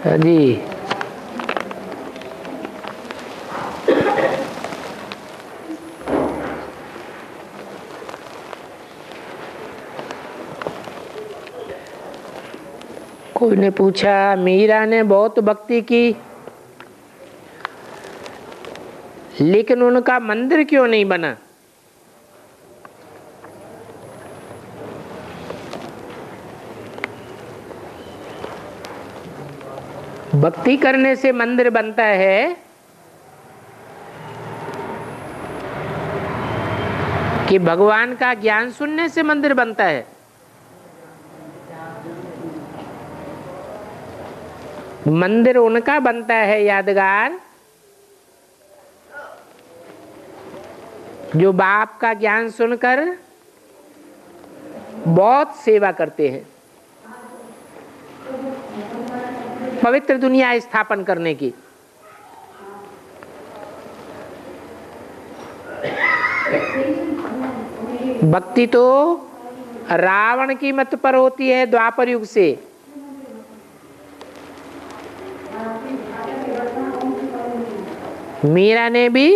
जी। कोई ने पूछा मीरा ने बहुत भक्ति की, लेकिन उनका मंदिर क्यों नहीं बना? भक्ति करने से मंदिर बनता है कि भगवान का ज्ञान सुनने से मंदिर बनता है? मंदिर उनका बनता है यादगार जो बाप का ज्ञान सुनकर बहुत सेवा करते हैं, पवित्र दुनिया स्थापन करने की। भक्ति तो रावण की मत पर होती है द्वापर युग से। मीरा ने भी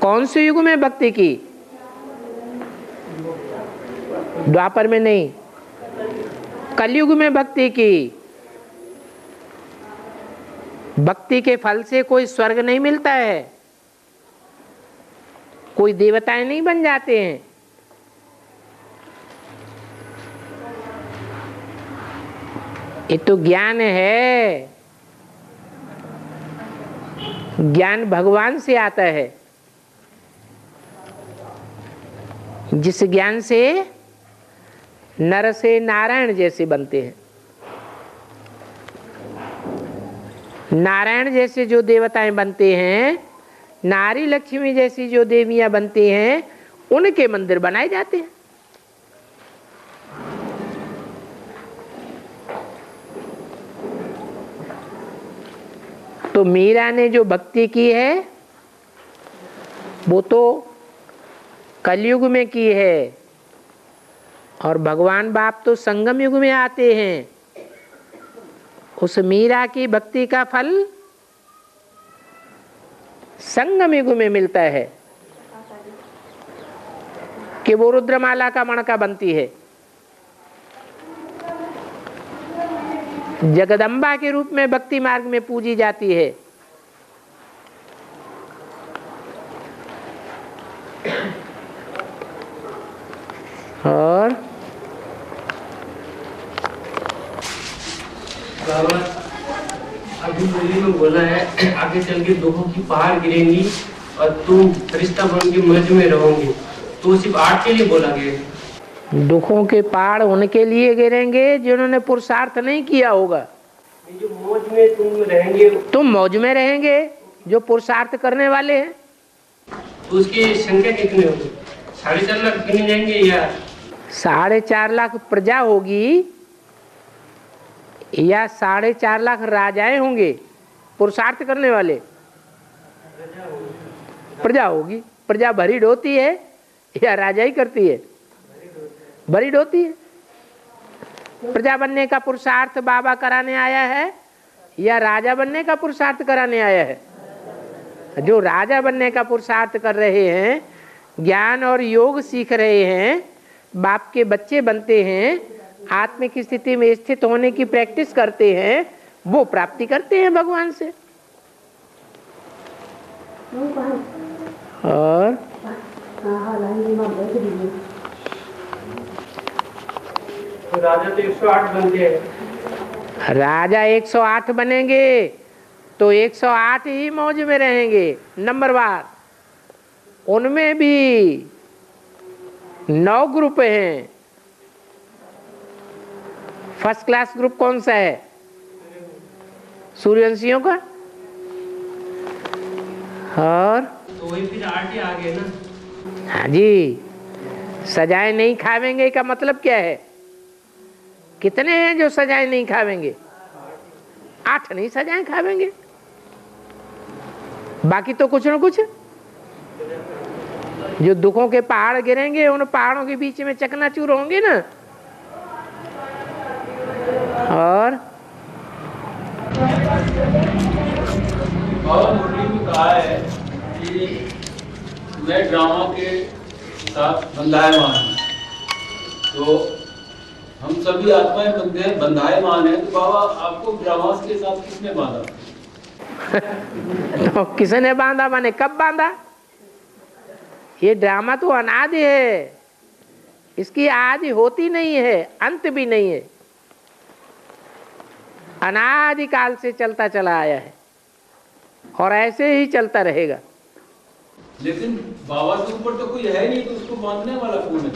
कौन से युग में भक्ति की? द्वापर में नहीं, कलयुग में भक्ति की। भक्ति के फल से कोई स्वर्ग नहीं मिलता है, कोई देवताएं नहीं बन जाते हैं। ये तो ज्ञान है, ज्ञान भगवान से आता है, जिस ज्ञान से नर से नारायण जैसे बनते हैं। नारायण जैसे जो देवताएं बनते हैं, नारी लक्ष्मी जैसी जो देवियां बनती हैं, उनके मंदिर बनाए जाते हैं। तो मीरा ने जो भक्ति की है वो तो कलयुग में की है, और भगवान बाप तो संगम युग में आते हैं। उस मीरा की भक्ति का फल संगम युग में मिलता है कि वो रुद्रमाला का मणका बनती है, जगदम्बा के रूप में भक्ति मार्ग में पूजी जाती है। और अभी दिल्ली में बोला है आगे चल के दुखों की पहाड़ गिरेंगी और तुम फरिश्ता बन के मर्ज में रहोगे, तो सिर्फ आर्ट के लिए बोला गया। दुखों के पहाड़ उनके लिए गिरेंगे जिन्होंने पुरुषार्थ नहीं किया होगा। जो मौज में तुम रहेंगे, तुम मौज में रहेंगे जो पुरुषार्थ करने वाले हैं। तो उसकी संख्या कितनी होगी? 4.5 लाख गिने जाएंगे या 4.5 लाख प्रजा होगी या 4.5 लाख राजाएं होंगे पुरुषार्थ करने वाले? प्रजा होगी। प्रजा भरी ढोती है या राजा ही करती है? भरी ढोती है। प्रजा बनने का पुरुषार्थ बाबा कराने आया है या राजा बनने का पुरुषार्थ कराने आया है? जो राजा बनने का पुरुषार्थ कर रहे हैं, ज्ञान और योग सीख रहे हैं, बाप के बच्चे बनते हैं, आत्मिक स्थिति में स्थित होने की प्रैक्टिस करते हैं, वो प्राप्ति करते हैं भगवान से। और राजा तो 108 बनते हैं। राजा 108 बनेंगे तो 108 ही मौज में रहेंगे नंबरवार। उनमें भी 9 ग्रुप हैं। फर्स्ट क्लास ग्रुप कौन सा है? सूर्यवंशियों का। और तो वही फिर आर्ट ही आ गए ना। हाँ जी, सजाएं नहीं खावेंगे का मतलब क्या है? कितने हैं जो सजाएं नहीं खावेंगे? 8 नहीं सजाएं खावेंगे, बाकी तो कुछ न कुछ। जो दुखों के पहाड़ गिरेंगे उन पहाड़ों के बीच में चकनाचूर होंगे ना। और बाबा मुरली में कहा है कि मैं ड्रामा के साथ बंधायमान हूँ, तो हम सभी आत्माएं बंधायमान है, तो बाबा आपको ड्रामा के साथ किसने बांधा? तो किसने बांधा माने कब बांधा? ये ड्रामा तो अनादि है, इसकी आदि होती नहीं है, अंत भी नहीं है, अनादि काल से चलता चला आया है और ऐसे ही चलता रहेगा। लेकिन बाबा के ऊपर तो कोई है नहीं, तो उसको बांधने वाला कौन है?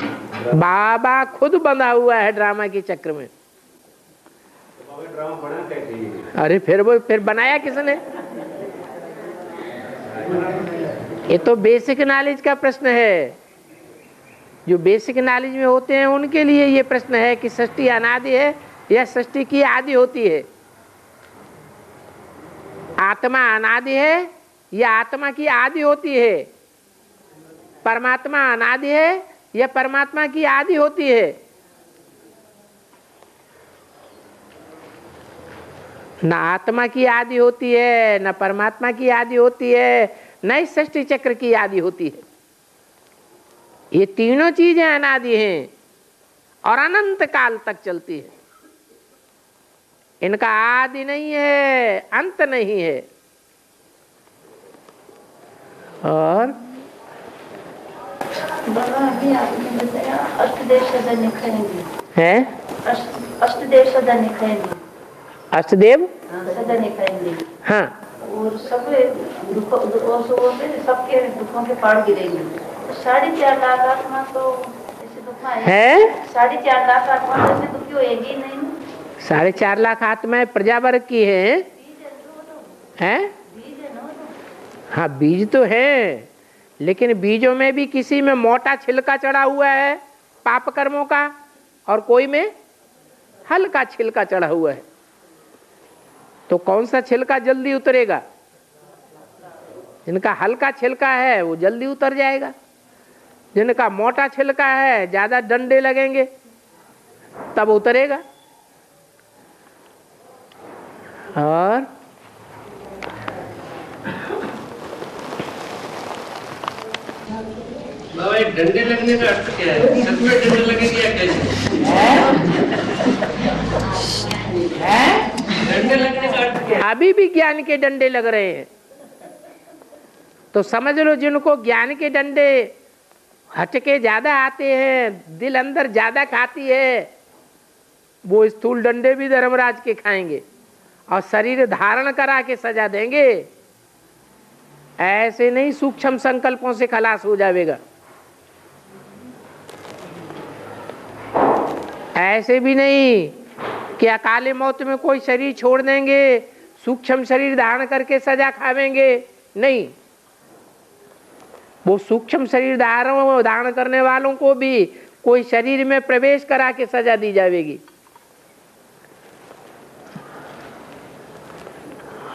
बाबा खुद बंधा हुआ है ड्रामा के चक्र में। ड्रामा बना कैसे? अरे फिर बनाया किसने? ये तो बेसिक नॉलेज का प्रश्न है। जो बेसिक नॉलेज में होते हैं उनके लिए ये प्रश्न है कि सृष्टि अनादि है या सृष्टि की आदि होती है। आत्मा अनादि है या आत्मा की आदि होती है। परमात्मा अनादि है या परमात्मा की आदि होती है। न आत्मा की आदि होती है, न परमात्मा की आदि होती है, न ही सृष्टि चक्र की आदि होती है। ये तीनों चीजें अनादि हैं और अनंत काल तक चलती है। इनका आदि नहीं है, अंत नहीं है। और बाबा अभी आपने बताया अष्टदेव सदा निखाएंगे है, अष्टदेव सदा निखाएंगे, अष्टदेव सदा निखाएंगे। हाँ, और सब सबके दुखों के पार गिरेंगे। तो 4.5 लाख आत्मा तो ऐसे दुख है 4.5 लाख आत्मा तो ऐसे दुखी होएगी ही नहीं ना। 4.5 लाख आत्माएं प्रजा वर्ग की हैं। बीज है ना वो तो। हाँ, बीज तो है, लेकिन बीजों में भी किसी में मोटा छिलका चढ़ा हुआ है पाप कर्मों का, और कोई में हल्का छिलका चढ़ा हुआ है। तो कौन सा छिलका जल्दी उतरेगा? जिनका हल्का छिलका है वो जल्दी उतर जाएगा, जिनका मोटा छिलका है ज्यादा डंडे लगेंगे तब उतरेगा। और बाबा ये डंडे लगने का अर्थ क्या है? सच में डंडे लगेंगे या कैसे? डंडे लगने का अर्थ क्या है? अभी भी ज्ञान के डंडे लग रहे हैं, तो समझ लो जिनको ज्ञान के डंडे हटके ज्यादा आते हैं, दिल अंदर ज्यादा खाती है, वो स्थूल डंडे भी धर्मराज के खाएंगे और शरीर धारण करा के सजा देंगे। ऐसे नहीं सूक्ष्म संकल्पों से खलास हो जाएगा, ऐसे भी नहीं कि अकाले मौत में कोई शरीर छोड़ देंगे, सूक्ष्म शरीर धारण करके सजा खावेंगे। नहीं, वो सूक्ष्म शरीर धारण करने वालों को भी कोई शरीर में प्रवेश करा के सजा दी जाएगी।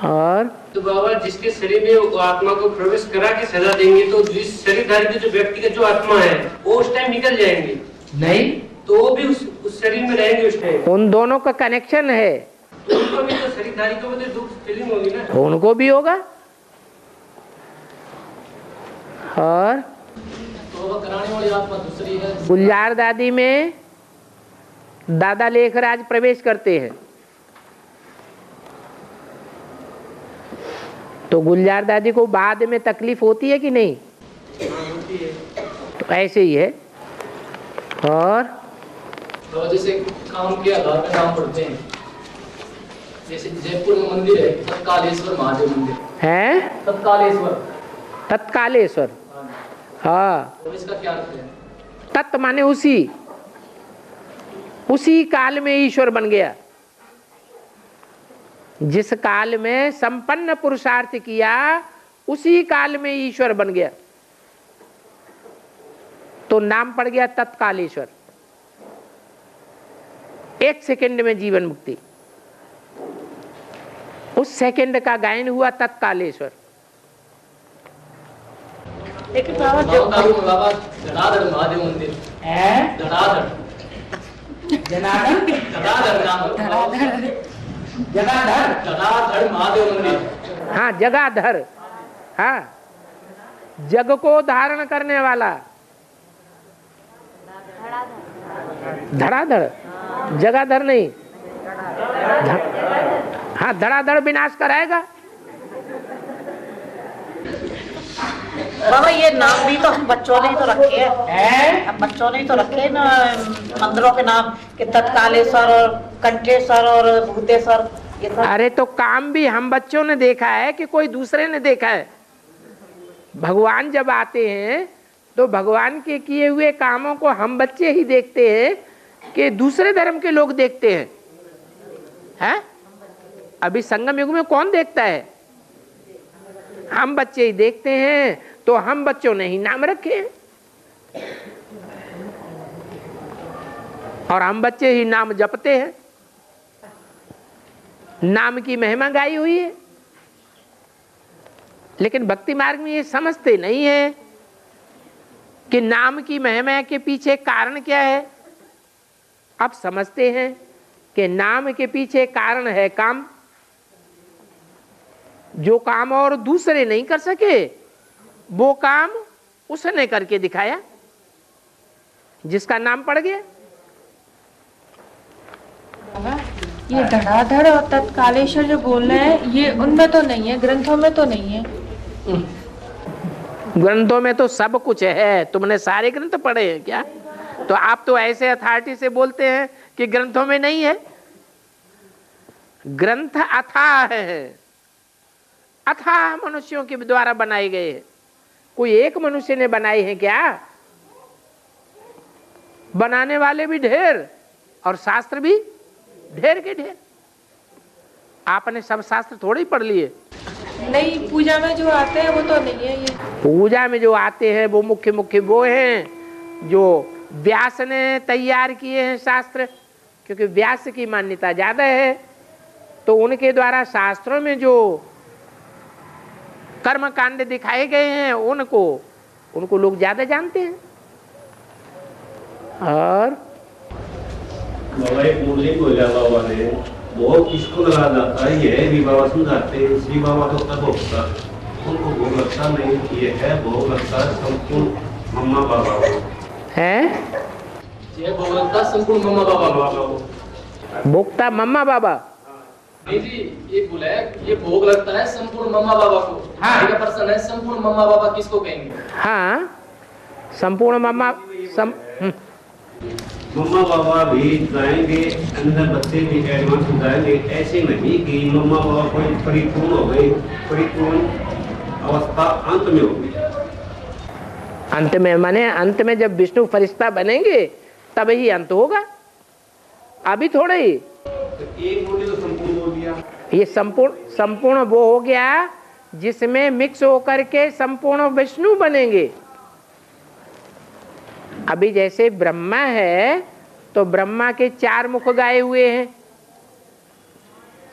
और तो बाबा जिसके शरीर में वो आत्मा को प्रवेश करा के सजा देंगे, तो जिस शरीरधारी के जो व्यक्ति का जो आत्मा है वो उस टाइम निकल जाएंगे? नहीं, तो वो भी उस शरीर में रहेंगे उस टाइम? उन दोनों का कनेक्शन है। उनको भी तो शरीरधारी को भी तो दुख फीलिंग होगी ना? उनको भी होगा। और तो कराने वाली आत्मा दूसरी है। गुलजार दादी में दादा लेखराज प्रवेश करते हैं, तो गुलजार दादी को बाद में तकलीफ होती है कि नहीं? होती है। तो ऐसे ही है। और तो जैसे काम के आधार पर नाम पढ़ते हैं, जैसे जयपुर में मंदिर है तत्कालेश्वर महादेव मंदिर है, तत्कालेश्वर। तत्कालेश्वर। हाँ, तो इसका क्या अर्थ है? तत् माने उसी काल में ईश्वर बन गया। जिस काल में संपन्न पुरुषार्थ किया उसी काल में ईश्वर बन गया, तो नाम पड़ गया तत्कालेश्वर। 1 सेकंड में जीवन मुक्ति, उस सेकंड का गायन हुआ तत्कालेश्वर। लेकिन बाबा बाबा जनार्दन महादेव मंदिर है। जनार्दन जनार्दन जनार्दन नाम जनार्दन जनार्दन महादेव मंदिर हाँ जगाधर, हाँ जग को धारण करने वाला, धड़ाधड़, जगाधर नहीं, हाँ धड़ाधड़ विनाश कराएगा। बाबा ये नाम भी तो हम बच्चों ने ही तो रखे हैं, हम बच्चों ने ही तो रखे हैं ना मंदिरों के नाम, कि तत्कालेश्वर और कंठेश्वर और भूतेश्वर। अरे तो काम भी हम बच्चों ने देखा है कि कोई दूसरे ने देखा है? भगवान जब आते हैं तो भगवान के किए हुए कामों को हम बच्चे ही देखते हैं कि दूसरे धर्म के लोग देखते हैं? हैं? अभी संगम युग में कौन देखता है? हम बच्चे ही देखते हैं, तो हम बच्चों ने ही नाम रखे हैं और हम बच्चे ही नाम जपते हैं। नाम की महिमा गाई हुई है, लेकिन भक्ति मार्ग में ये समझते नहीं है कि नाम की महिमा के पीछे कारण क्या है। अब समझते हैं कि नाम के पीछे कारण है काम, जो काम और दूसरे नहीं कर सके वो काम उसने करके दिखाया, जिसका नाम पड़ गया। ये धड़ाधड़ और तत्कालेश्वर जो बोल रहे हैं ये उनमें तो नहीं है, ग्रंथों में तो नहीं है। ग्रंथों में तो सब कुछ है। तुमने सारे ग्रंथ पढ़े हैं क्या? तो आप तो ऐसे अथॉरिटी से बोलते हैं कि ग्रंथों में नहीं है। ग्रंथ अथाह है, अथाह मनुष्यों के द्वारा बनाए गए हैं। कोई एक मनुष्य ने बनाए हैं क्या? बनाने वाले भी ढेर और शास्त्र भी ढेर के ढेर। आपने सब शास्त्र थोड़े ही पढ़ लिए। नहीं, पूजा में जो आते हैं वो तो नहीं है। ये पूजा में जो आते हैं वो मुख्य मुख्य वो हैं जो व्यास ने तैयार किए हैं शास्त्र, क्योंकि व्यास की मान्यता ज्यादा है, तो उनके द्वारा शास्त्रों में जो कर्म कांड दिखाए गए हैं उनको लोग ज्यादा जानते हैं। और बाबा एक मुरली बोला बाबा ने, बहुत किसको लगा जाता है, ये भी बाबा समझाते हैं, श्री बाबा तो तब होता उनको भोग लगता नहीं, ये है भोग लगता संपूर्ण मम्मा बाबा है, ये भोग लगता संपूर्ण मम्मा बाबा। भोक्ता मम्मा बाबा। नहीं जी, ये बोला है ये भोग लगता है संपूर्ण मम्मा बाबा को। हाँ। का प्रश्न है संपूर्ण मम्मा बाबा किसको कहेंगे? हाँ, संपूर्ण मम्मा मम्मा बाबा भी जाएंगे, अंदर बच्चे भी एडवांस हो जाएंगे। ऐसे नहीं कि मम्मा बाबा कोई परिपूर्ण हो गई, परिपूर्ण अवस्था अंत में होगी। अंत में माने अंत में जब विष्णु फरिश्ता बनेंगे तब ही अंत होगा, अभी थोड़े ही। तो एक बोली तो संपूर्ण हो गया, ये संपूर्ण वो हो गया जिसमें मिक्स होकर के संपूर्ण विष्णु बनेंगे। अभी जैसे ब्रह्मा है तो ब्रह्मा के 4 मुख गाए हुए हैं,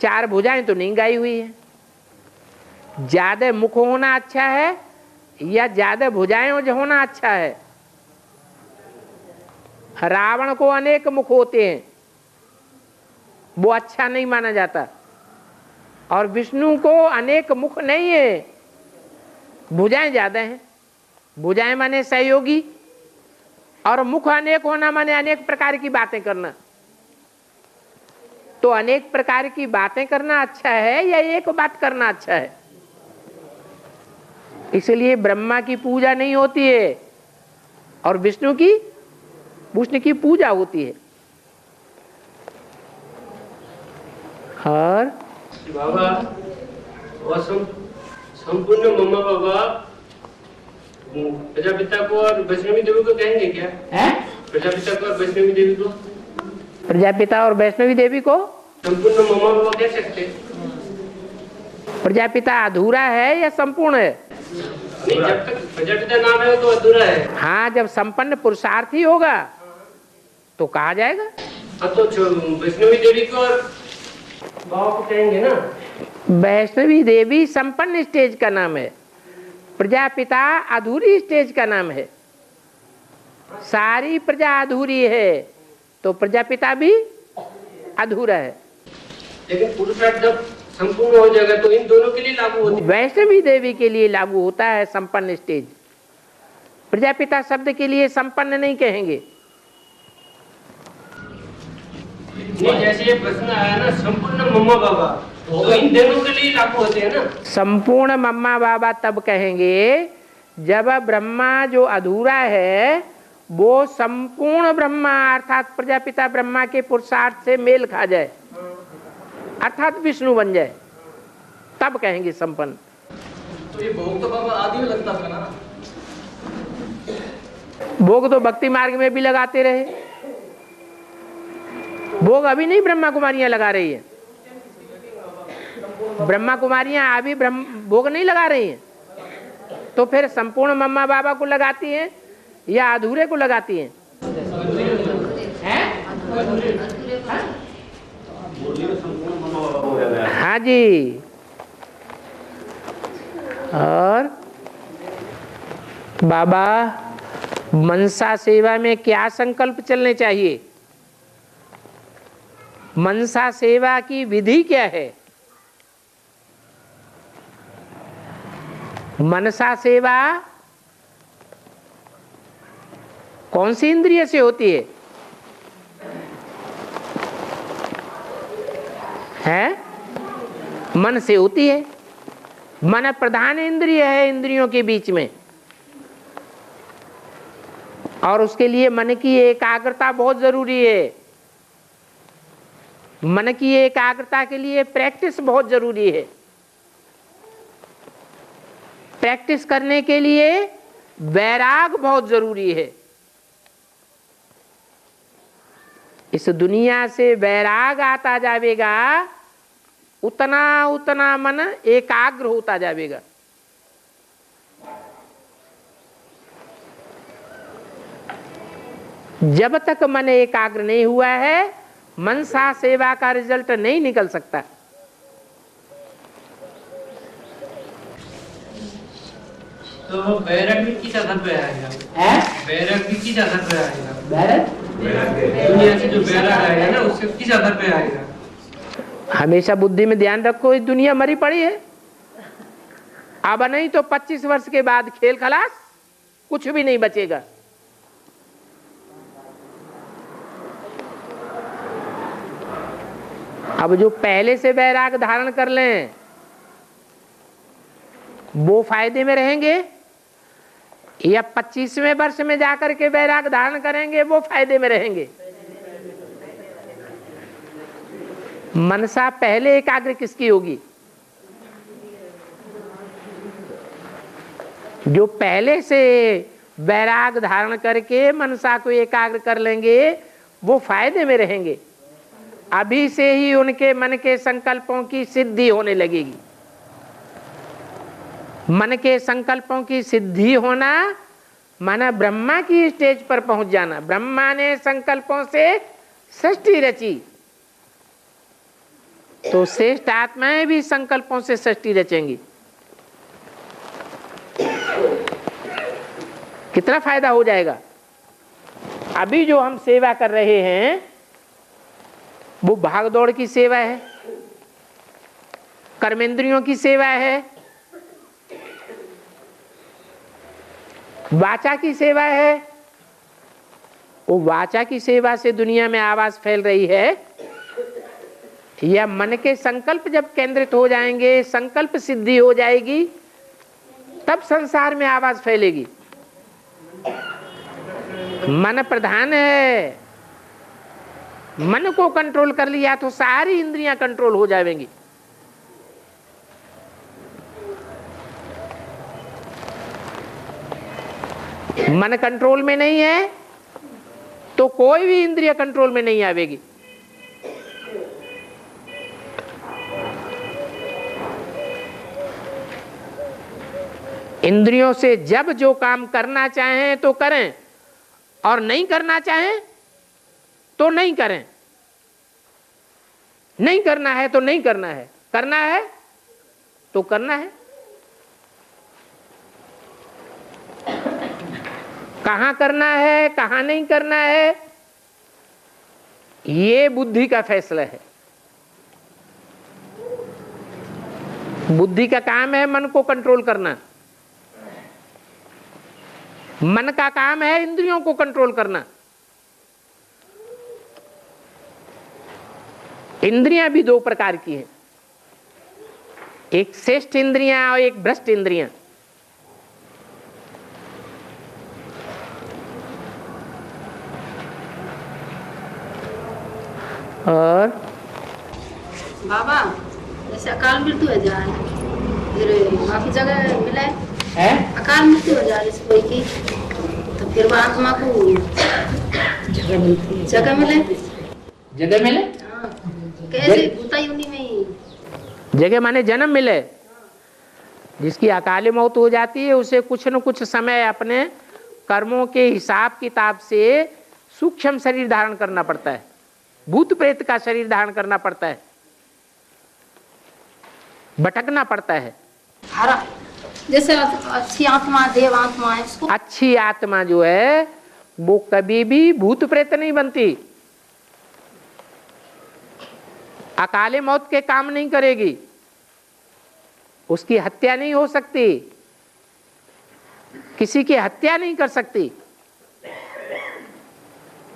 4 भुजाएं तो नहीं गाई हुई है। ज्यादा मुख होना अच्छा है या ज्यादा भुजाएं होना अच्छा है? रावण को अनेक मुख होते हैं, वो अच्छा नहीं माना जाता। और विष्णु को अनेक मुख नहीं है, भुजाएं ज्यादा हैं। भुजाएं माने सहयोगी, और मुख अनेक होना माने अनेक प्रकार की बातें करना। तो अनेक प्रकार की बातें करना अच्छा है या एक बात करना अच्छा है? इसलिए ब्रह्मा की पूजा नहीं होती है और विष्णु की पूजा होती है। और बाबा और संपूर्ण मम्मा बाबा प्रजापिता को और वैष्णवी देवी को कहेंगे क्या? प्रजापिता को और वैष्णवी देवी को? प्रजापिता और वैष्णवी देवी को संपूर्ण मम्मा बाबा कह सकते? प्रजापिता अधूरा है या संपूर्ण है? नहीं, जब तक प्रजापिता नाम है तो अधूरा है। हाँ, जब संपन्न पुरुषार्थी होगा तो कहा जाएगा। हाँ, तो वैष्णवी देवी को और बाबा को कहेंगे ना? वैष्णवी देवी संपन्न स्टेज का नाम है, प्रजापिता अधूरी स्टेज का नाम है। सारी प्रजा अधूरी है तो प्रजापिता भी अधूरा है। लेकिन पुरुषार्थ जब संपूर्ण हो जाएगा तो इन दोनों के लिए लागू होता है। वैष्णवी देवी के लिए लागू होता है संपन्न स्टेज। प्रजापिता शब्द के लिए संपन्न नहीं कहेंगे। नहीं, जैसे ये प्रश्न आया ना संपूर्ण मम्मा बाबा, तो इन दोनों के लिए लागू होते हैं ना। संपूर्ण मम्मा बाबा तब कहेंगे जब ब्रह्मा जो अधूरा है वो संपूर्ण ब्रह्मा अर्थात प्रजापिता ब्रह्मा के पुरुषार्थ से मेल खा जाए, अर्थात विष्णु बन जाए, तब कहेंगे संपन्न। तो ये भोग तो बाबा आदि में लगता था ना। भोग तो भक्ति मार्ग में भी लगाते रहे। भोग अभी नहीं ब्रह्मा कुमारियां लगा रही है। ब्रह्मा कुमारियां अभी भोग नहीं लगा रही हैं, तो फिर संपूर्ण मम्मा बाबा को लगाती हैं या अधूरे को लगाती हैं? हाँ जी। और बाबा मनसा सेवा में क्या संकल्प चलने चाहिए? मनसा सेवा की विधि क्या है? मनसा सेवा कौन सी इंद्रिय से होती है? मन से होती है। मन प्रधान इंद्रिय है इंद्रियों के बीच में, और उसके लिए मन की एकाग्रता बहुत जरूरी है। मन की एकाग्रता के लिए प्रैक्टिस बहुत जरूरी है। प्रैक्टिस करने के लिए वैराग बहुत जरूरी है। इस दुनिया से वैराग आता जाएगा, उतना उतना मन एकाग्र होता जाएगा। जब तक मन एकाग्र नहीं हुआ है, मनसा सेवा का रिजल्ट नहीं निकल सकता। तो बैरक भी किस आधार पे आएगा? बैरक भी किस आधार पे आएगा? दुनिया से जो बैरक आएगा ना, उससे किस आधार पे आएगा? हमेशा बुद्धि में ध्यान रखो, इस दुनिया मरी पड़ी है। अब नहीं तो 25 वर्ष के बाद खेल खलास, कुछ भी नहीं बचेगा। अब जो पहले से वैराग धारण कर लें वो फायदे में रहेंगे, या 25वें वर्ष में जाकर के वैराग धारण करेंगे वो फायदे में रहेंगे। मनसा पहले एकाग्र किसकी होगी? जो पहले से वैराग धारण करके मनसा को एकाग्र कर लेंगे वो फायदे में रहेंगे। अभी से ही उनके मन के संकल्पों की सिद्धि होने लगेगी। मन के संकल्पों की सिद्धि होना माना ब्रह्मा की स्टेज पर पहुंच जाना। ब्रह्मा ने संकल्पों से सृष्टि रची, तो श्रेष्ठ आत्माएं भी संकल्पों से सृष्टि रचेंगी। कितना फायदा हो जाएगा। अभी जो हम सेवा कर रहे हैं वो भागदौड़ की सेवा है, कर्मेंद्रियों की सेवा है, वाचा की सेवा है। वो वाचा की सेवा से दुनिया में आवाज फैल रही है, या मन के संकल्प जब केंद्रित हो जाएंगे, संकल्प सिद्धि हो जाएगी, तब संसार में आवाज फैलेगी। मन प्रधान है। मन को कंट्रोल कर लिया तो सारी इंद्रियां कंट्रोल हो जाएंगी। मन कंट्रोल में नहीं है तो कोई भी इंद्रिय कंट्रोल में नहीं आवेगी। इंद्रियों से जब जो काम करना चाहें तो करें, और नहीं करना चाहें तो नहीं करें। नहीं करना है तो नहीं करना है, करना है तो करना है। कहां करना है कहां नहीं करना है ये बुद्धि का फैसला है। बुद्धि का काम है मन को कंट्रोल करना, मन का काम है इंद्रियों को कंट्रोल करना। इंद्रियां भी दो प्रकार की हैं, एक श्रेष्ठ इंद्रियां और एक भ्रष्ट इंद्रियां। और बाबा जैसे अकाल मृत्यु हो जाए, फिर काफी जगह मिले है अकाल मृत्यु हो जाए जैसे कोई की, तो फिर वो आत्मा को जगह मिले। जगह मिले, हाँ, कैसे भूता योनि में ही जगह माने जन्म मिले। जिसकी अकाली मौत हो जाती है उसे कुछ न कुछ समय अपने कर्मों के हिसाब किताब से सूक्ष्म शरीर धारण करना पड़ता है, भूत प्रेत का शरीर धारण करना पड़ता है, भटकना पड़ता है। हरा जैसे अच्छी आत्मा देव आत्मा है उसको, अच्छी आत्मा जो है वो कभी भी भूत प्रेत नहीं बनती, अकाले मौत के काम नहीं करेगी, उसकी हत्या नहीं हो सकती, किसी की हत्या नहीं कर सकती।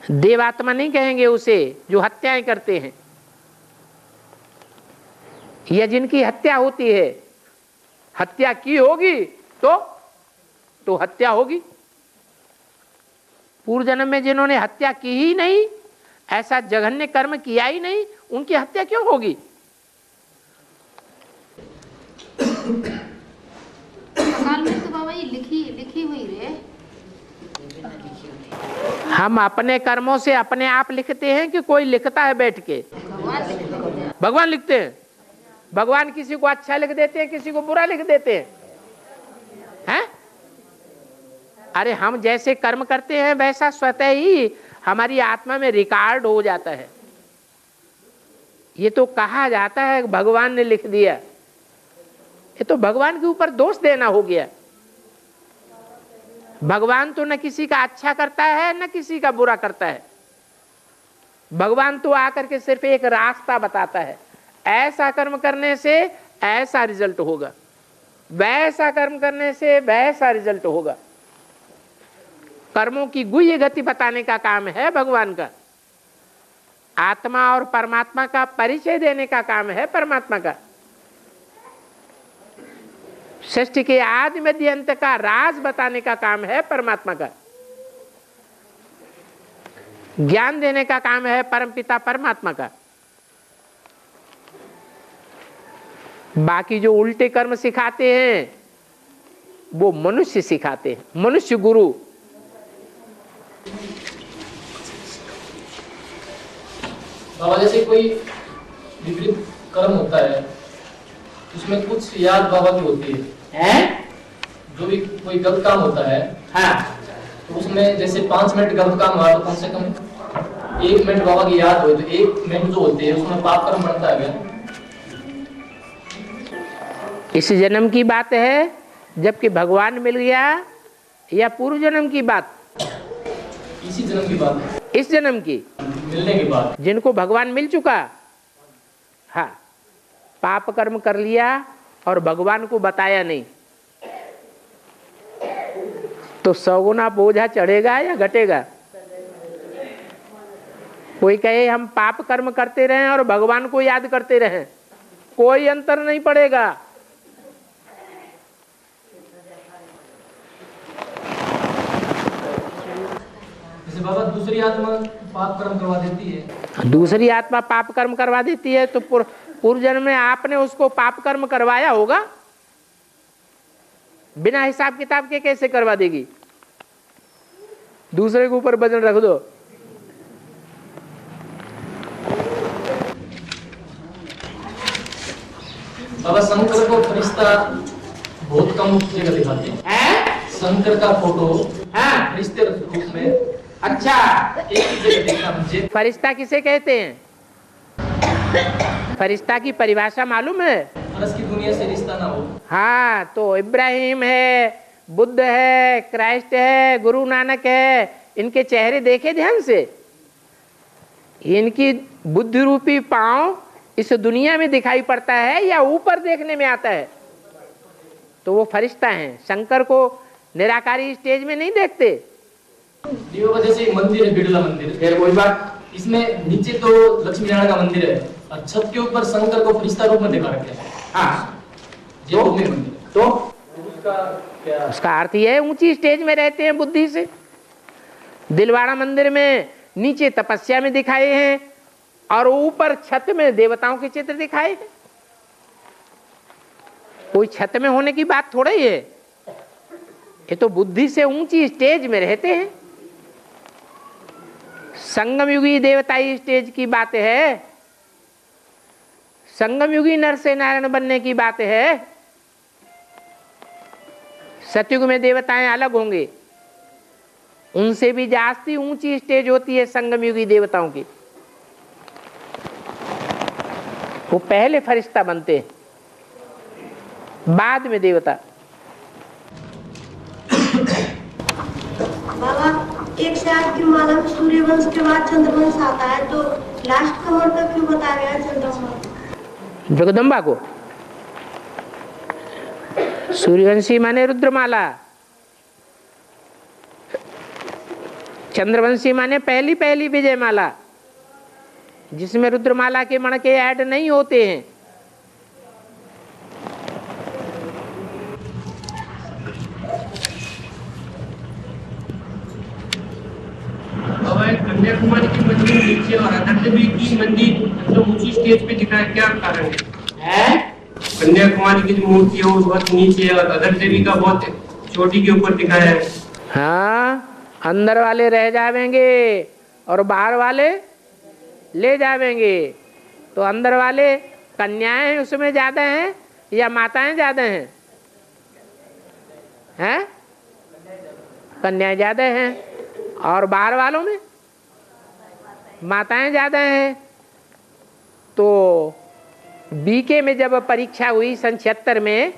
देवात्मा नहीं कहेंगे उसे जो हत्याएं करते हैं, या जिनकी हत्या होती है, हत्या की होगी तो हत्या होगी। पूर्व जन्म में जिन्होंने हत्या की ही नहीं, ऐसा जघन्य कर्म किया ही नहीं, उनकी हत्या क्यों होगी? अकाल में तो बाबा ये लिखी हुई रे। हम अपने कर्मों से अपने आप लिखते हैं कि कोई लिखता है बैठ के? भगवान लिखते हैं। भगवान किसी को अच्छा लिख देते हैं, किसी को बुरा लिख देते हैं। अरे हम जैसे कर्म करते हैं वैसा स्वतः ही हमारी आत्मा में रिकॉर्ड हो जाता है। ये तो कहा जाता है भगवान ने लिख दिया, ये तो भगवान के ऊपर दोष देना हो गया। भगवान तो न किसी का अच्छा करता है न किसी का बुरा करता है। भगवान तो आकर के सिर्फ एक रास्ता बताता है, ऐसा कर्म करने से ऐसा रिजल्ट होगा, वैसा कर्म करने से वैसा रिजल्ट होगा। कर्मों की गुह्य गति बताने का काम है भगवान का। आत्मा और परमात्मा का परिचय देने का काम है परमात्मा का। सृष्टि के आदि मध्य अंत का राज बताने का काम है परमात्मा का। ज्ञान देने का काम है परमपिता परमात्मा का। बाकी जो उल्टे कर्म सिखाते हैं वो मनुष्य सिखाते हैं, मनुष्य गुरु। बाबा जैसे कोई विपरीत कर्म होता है उसमें कुछ याद बाबा की होती है? जो भी कोई गलत काम होता है, हाँ, तो उसमें जैसे 5 मिनट गलत काम हुआ तो कम से कम 1 मिनट बाबा की याद हो, तो 1 मिनट जो होती है उसमें पाप कर्म बनता है क्या? इस जन्म की बात है जबकि भगवान मिल गया, या पूर्व जन्म की बात? इसी जन्म की बात, इस जन्म की मिलने के बाद। जिनको भगवान मिल चुका, हाँ, पाप कर्म कर लिया और भगवान को बताया नहीं, तो 100 गुना बोझा चढ़ेगा या घटेगा? कोई कहे हम पाप कर्म करते रहें और भगवान को याद करते रहें, कोई अंतर नहीं पड़ेगा। जैसे बाबा दूसरी आत्मा पाप कर्म करवा देती है, दूसरी आत्मा पाप कर्म करवा देती है तो पूर्व जन्म में आपने उसको पाप कर्म करवाया होगा, बिना हिसाब किताब के कैसे करवा देगी? दूसरे के ऊपर वजन रख दो। बाबा शंकर को फरिश्ता बहुत कम जगह दिखाते हैं। शंकर का फोटो फरिश्ते रूप में अच्छा, एक ही जगह देखा मुझे। फरिश्ता किसे कहते हैं? फरिश्ता की परिभाषा मालूम है? परस की दुनिया से रिश्ता ना हो। हाँ, तो इब्राहिम है, बुद्ध है, क्राइस्ट है, गुरु नानक है, इनके चेहरे देखे ध्यान से? इनकी बुद्धि रूपी पांव इस दुनिया में दिखाई पड़ता है या ऊपर देखने में आता है? तो वो फरिश्ता हैं। शंकर को निराकारी स्टेज में नहीं देखते। देवों का जैसे एक मंदिर है, बिरला मंदिर, फिर वही बात, इसमें नीचे तो लक्ष्मी नारायण का मंदिर है और छत के ऊपर शंकर को फरिश्ता रूप में दिखा रखे हैं। हाँ, ये मंदिर। तो उसका अर्थ ये है ऊंची स्टेज में रहते हैं बुद्धि से। दिलवाड़ा मंदिर में नीचे तपस्या में दिखाए हैं और ऊपर छत में देवताओं के चित्र दिखाए हैं। कोई छत में होने की बात थोड़ा ही है, ये तो बुद्धि से ऊंची स्टेज में रहते हैं। संगम युगी देवताई स्टेज की बात है, संगम युगी नर से नारायण बनने की बात है। सतयुग में देवताएं अलग होंगे, उनसे भी जास्ती ऊंची स्टेज होती है संगम युगी देवताओं की। वो पहले फरिश्ता बनते हैं, बाद में देवता। बाबा, एक से आपकी माला में सूर्यवंश के बाद चंद्रवंश आता है, तो लास्ट का वर्ड क्यों बताया गया चंद्रमा? जगदम्बा को सूर्यवंशी माने रुद्रमाला, चंद्रवंशी माने पहली पहली विजयमाला, जिसमें रुद्रमाला के मणके ऐड नहीं होते हैं। कन्याकुमारी की मंदिर नीचे और अधरदेवी की मंदिर जो ऊंची स्टेज पे दिखा है, क्या कारण है? कन्याकुमारी की जो मूर्ति है वो बहुत नीचे और अधरदेवी का बहुत चोटी के ऊपर दिखा है। हाँ, अंदर वाले रह जावेंगे और बाहर वाले ले जावेंगे। तो अंदर वाले कन्याएं उसमें ज्यादा हैं या माताएं ज्यादा हैं? हैं? कन्याएं ज्यादा हैं और बाहर वालों में माताएं ज्यादा हैं। तो बीके में जब परीक्षा हुई सन 76 में,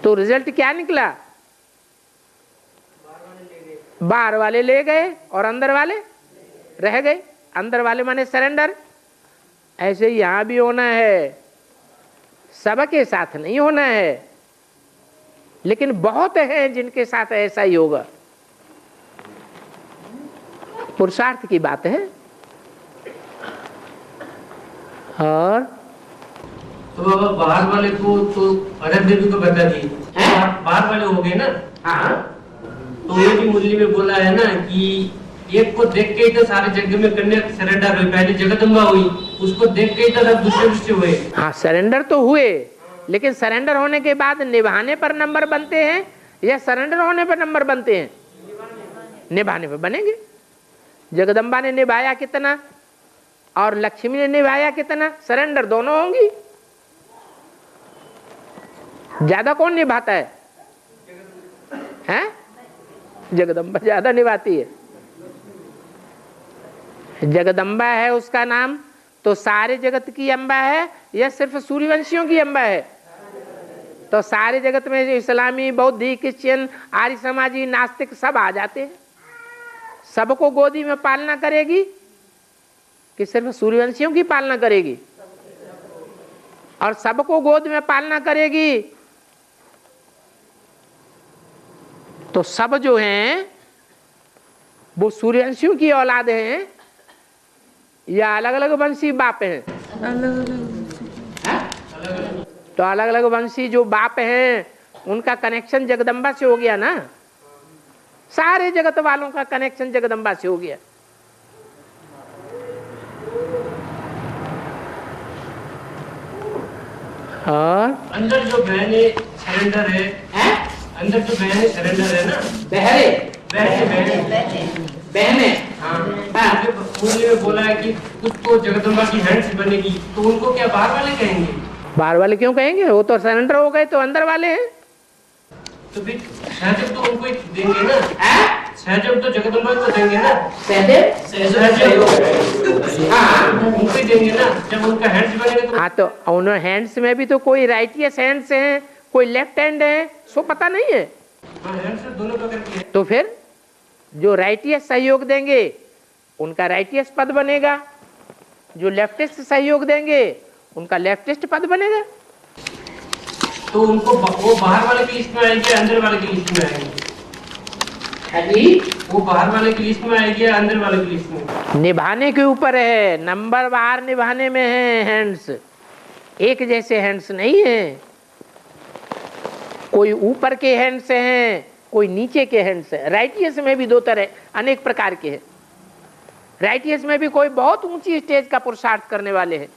तो रिजल्ट क्या निकला? बाहर वाले ले गए और अंदर वाले रह गए। अंदर वाले माने सरेंडर। ऐसे यहां भी होना है, सबके साथ नहीं होना है, लेकिन बहुत हैं जिनके साथ ऐसा ही होगा। पुरुषार्थ की बात है। और तो बाबा बाहर वाले को तो अधरदेवी को बता दी, बाहर वाले हो गए ना। हाँ, तो ये भी मुरली में बोला है ना कि एक को देख के ही तो सारे जग में कन्या सरेंडर हुई। पहले जगदम्बा हुई, उसको देख के ही तो सब दूसरे हुए। हाँ, सरेंडर तो हुए, लेकिन सरेंडर होने के बाद निभाने पर नंबर बनते हैं या सरेंडर होने पर नंबर बनते हैं? निभाने पर बनेंगे। जगदम्बा ने निभाया कितना और लक्ष्मी ने निभाया कितना? सरेंडर दोनों होंगी। ज्यादा कौन निभाता है? हैं? जगदम्बा ज्यादा निभाती है। जगदम्बा है उसका नाम, तो सारे जगत की अम्बा है या सिर्फ सूर्यवंशियों की अम्बा है? तो सारे जगत में इस्लामी, बौद्धी, क्रिश्चियन, आर्य समाजी, नास्तिक सब आ जाते हैं। सबको गोदी में पालना करेगी कि सिर्फ सूर्यवंशियों की पालना करेगी? और सबको गोद में पालना करेगी तो सब जो हैं वो सूर्यवंशियों की औलाद हैं या अलग अलग वंशी बाप हैं? तो अलग अलग वंशी जो बाप हैं उनका कनेक्शन जगदम्बा से हो गया ना। सारे जगत वालों का कनेक्शन जगदम्बा से हो गया। और अंदर जो बहने सरेंडर है, अंदर जो बहने सरेंडर है ना, बहरे बहने, हाँ, मुरली में बोला है कि कुछ तो जगदम्बा की हैंड्स बनेगी, तो उनको क्या बाहर वाले कहेंगे? बाहर वाले क्यों कहेंगे? वो तो सरेंडर हो गए, तो अंदर वाले हैं। तो फिर सहदेव तो उनको ही देंगे ना। सहदेव तो जगदम्बा को देंगे ना। सहदेव हाँ उनको ही देंगे ना जब उनका हैंड्स बनेगा तो। हाँ, तो उन हैंड्स में भी तो कोई राइटियस हैंड्स हैं, कोई लेफ्ट हैंड है, सो पता नहीं है। हैंड्स दोनों प्रकार के हैं। तो फिर जो राइटियस सहयोग देंगे उनका राइटियस पद बनेगा, जो लेफ्टिस्ट सहयोग देंगे उनका लेफ्टिस्ट पद बनेगा। तो उनको वो बाहर वाले की लिस्ट में आएगी या अंदर वाले की लिस्ट में आएगी? वो बाहर वाले की लिस्ट में आएगी या अंदर वाले की लिस्ट में? निभाने के ऊपर है, नंबर बाहर निभाने में है। हैंड्स एक जैसे हैंड्स नहीं है, कोई ऊपर के हैंड्स हैं, कोई नीचे के हैंड्स हैं। राइटियस में भी दो तरह अनेक प्रकार के हैं। राइटियस में भी कोई बहुत ऊंची स्टेज का पुरुषार्थ करने वाले हैं।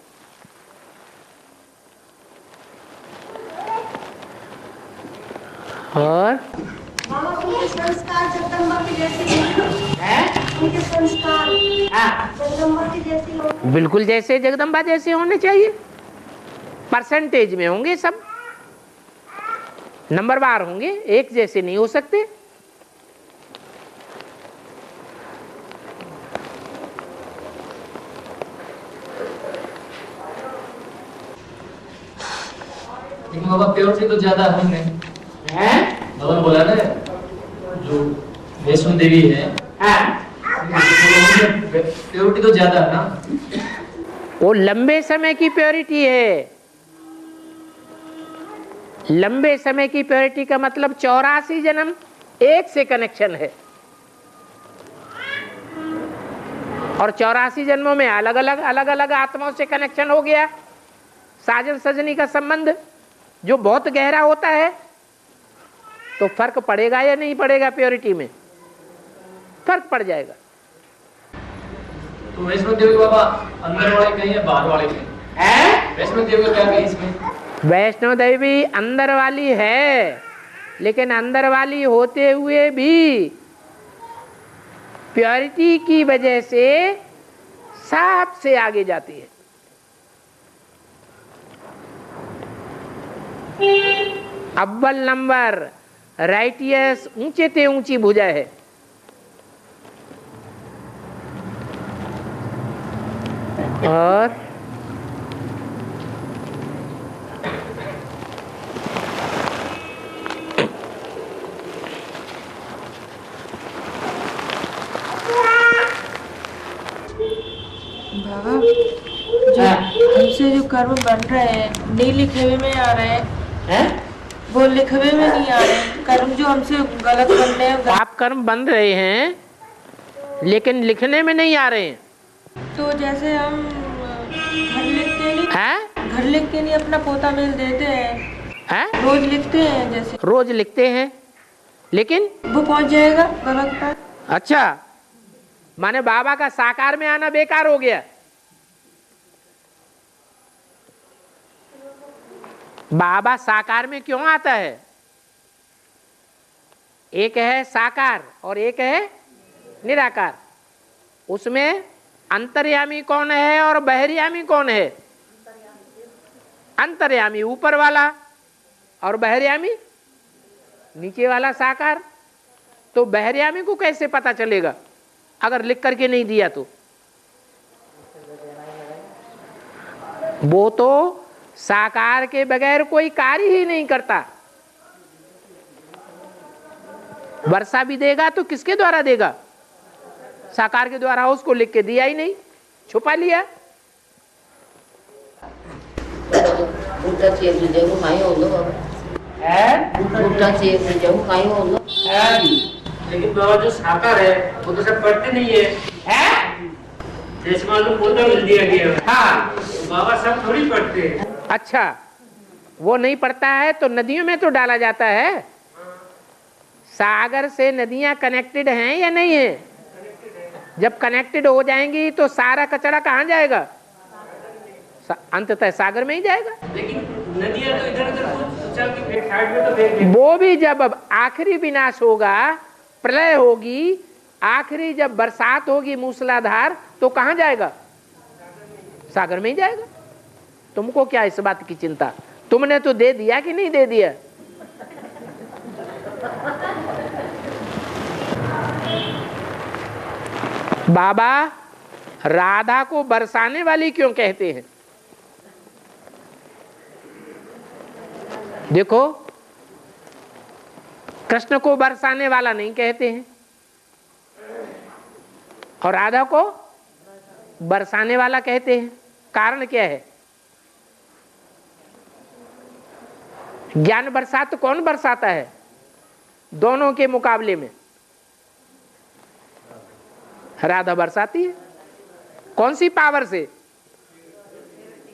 और मामा उनके संस्कार जगदम्बा के जैसे हैं? उनके संस्कार जगदम्बा के जैसे हों? बिल्कुल जैसे जगदम्बा जैसे होने चाहिए। परसेंटेज में होंगे सब, नंबरवार होंगे, एक जैसे नहीं हो सकते। लेकिन बाबा प्योरिटी तो ज्यादा हमने हैं? बाबा ने बोला ना जो वैष्णो देवी है प्योरिटी तो ज्यादा है ना। वो लंबे समय की प्योरिटी है। लंबे समय की प्योरिटी का मतलब 84 जन्म एक से कनेक्शन है, और 84 जन्मों में अलग अलग आत्माओं से कनेक्शन हो गया। साजन सजनी का संबंध जो बहुत गहरा होता है, तो फर्क पड़ेगा या नहीं पड़ेगा? प्योरिटी में फर्क पड़ जाएगा। तो वैष्णो देवी बाबा अंदर वाले कहीं या बाहर वाले कहीं? वैष्णो देवी का क्या कहीं इसमें? वैष्णो देवी अंदर वाली है, लेकिन अंदर वाली होते हुए भी प्योरिटी की वजह से सबसे आगे जाती है। अव्वल नंबर राइटियस, ऊंचे ते ऊंची भुजा है। और बाबा जो हमसे जो कर्म बन रहे हैं नहीं लिखे हुए में आ रहे हैं, वो लिखे हुए में नहीं आ रहे हैं। कर्म जो हमसे गलत बन रहे हैं, आप कर्म बन रहे हैं लेकिन लिखने में नहीं आ रहे हैं। तो जैसे हम घर लिखते नहीं हैं? घर लिख के नहीं अपना पोता मेल देते हैं, रोज लिखते हैं, जैसे रोज लिखते हैं, लेकिन वो पहुंच जाएगा गलत पर। अच्छा, माने बाबा का साकार में आना बेकार हो गया। बाबा साकार में क्यों आता है? एक है साकार और एक है निराकार। उसमें अंतर्यामी कौन है और बहिर्यामी कौन है? अंतर्यामी ऊपर वाला और बहिर्यामी नीचे वाला साकार। तो बहिर्यामी को कैसे पता चलेगा अगर लिख करके नहीं दिया? तो वो तो साकार के बगैर कोई कार्य ही नहीं करता। वर्षा भी देगा तो किसके द्वारा देगा? साकार के द्वारा। उसको लिख के दिया ही नहीं, छुपा लिया। लेकिन बाबा जो साकार है वो तो सब पढ़ते नहीं है? जैसे मालूम पोता मिल दिया गया। हाँ, तो बाबा सब थोड़ी पढ़ते हैं। अच्छा, वो नहीं पढ़ता है तो नदियों में तो डाला जाता है। सागर से नदियां कनेक्टेड हैं या नहीं है? जब कनेक्टेड हो जाएंगी तो सारा कचरा कहाँ जाएगा? अंततः सागर में ही जाएगा। लेकिन नदियां तो इधर उधर चल के साइड में तो फेंक। वो भी जब अब आखिरी विनाश होगा, प्रलय होगी, आखिरी जब बरसात होगी मूसलाधार, तो कहाँ जाएगा? सागर में ही जाएगा। तुमको क्या इस बात की चिंता? तुमने तो दे दिया कि नहीं दे दिया? बाबा राधा को बरसाने वाली क्यों कहते हैं? देखो, कृष्ण को बरसाने वाला नहीं कहते हैं और राधा को बरसाने वाला कहते हैं। कारण क्या है? ज्ञान बरसात कौन बरसाता है दोनों के मुकाबले में? राधा बरसाती है। कौन सी पावर से?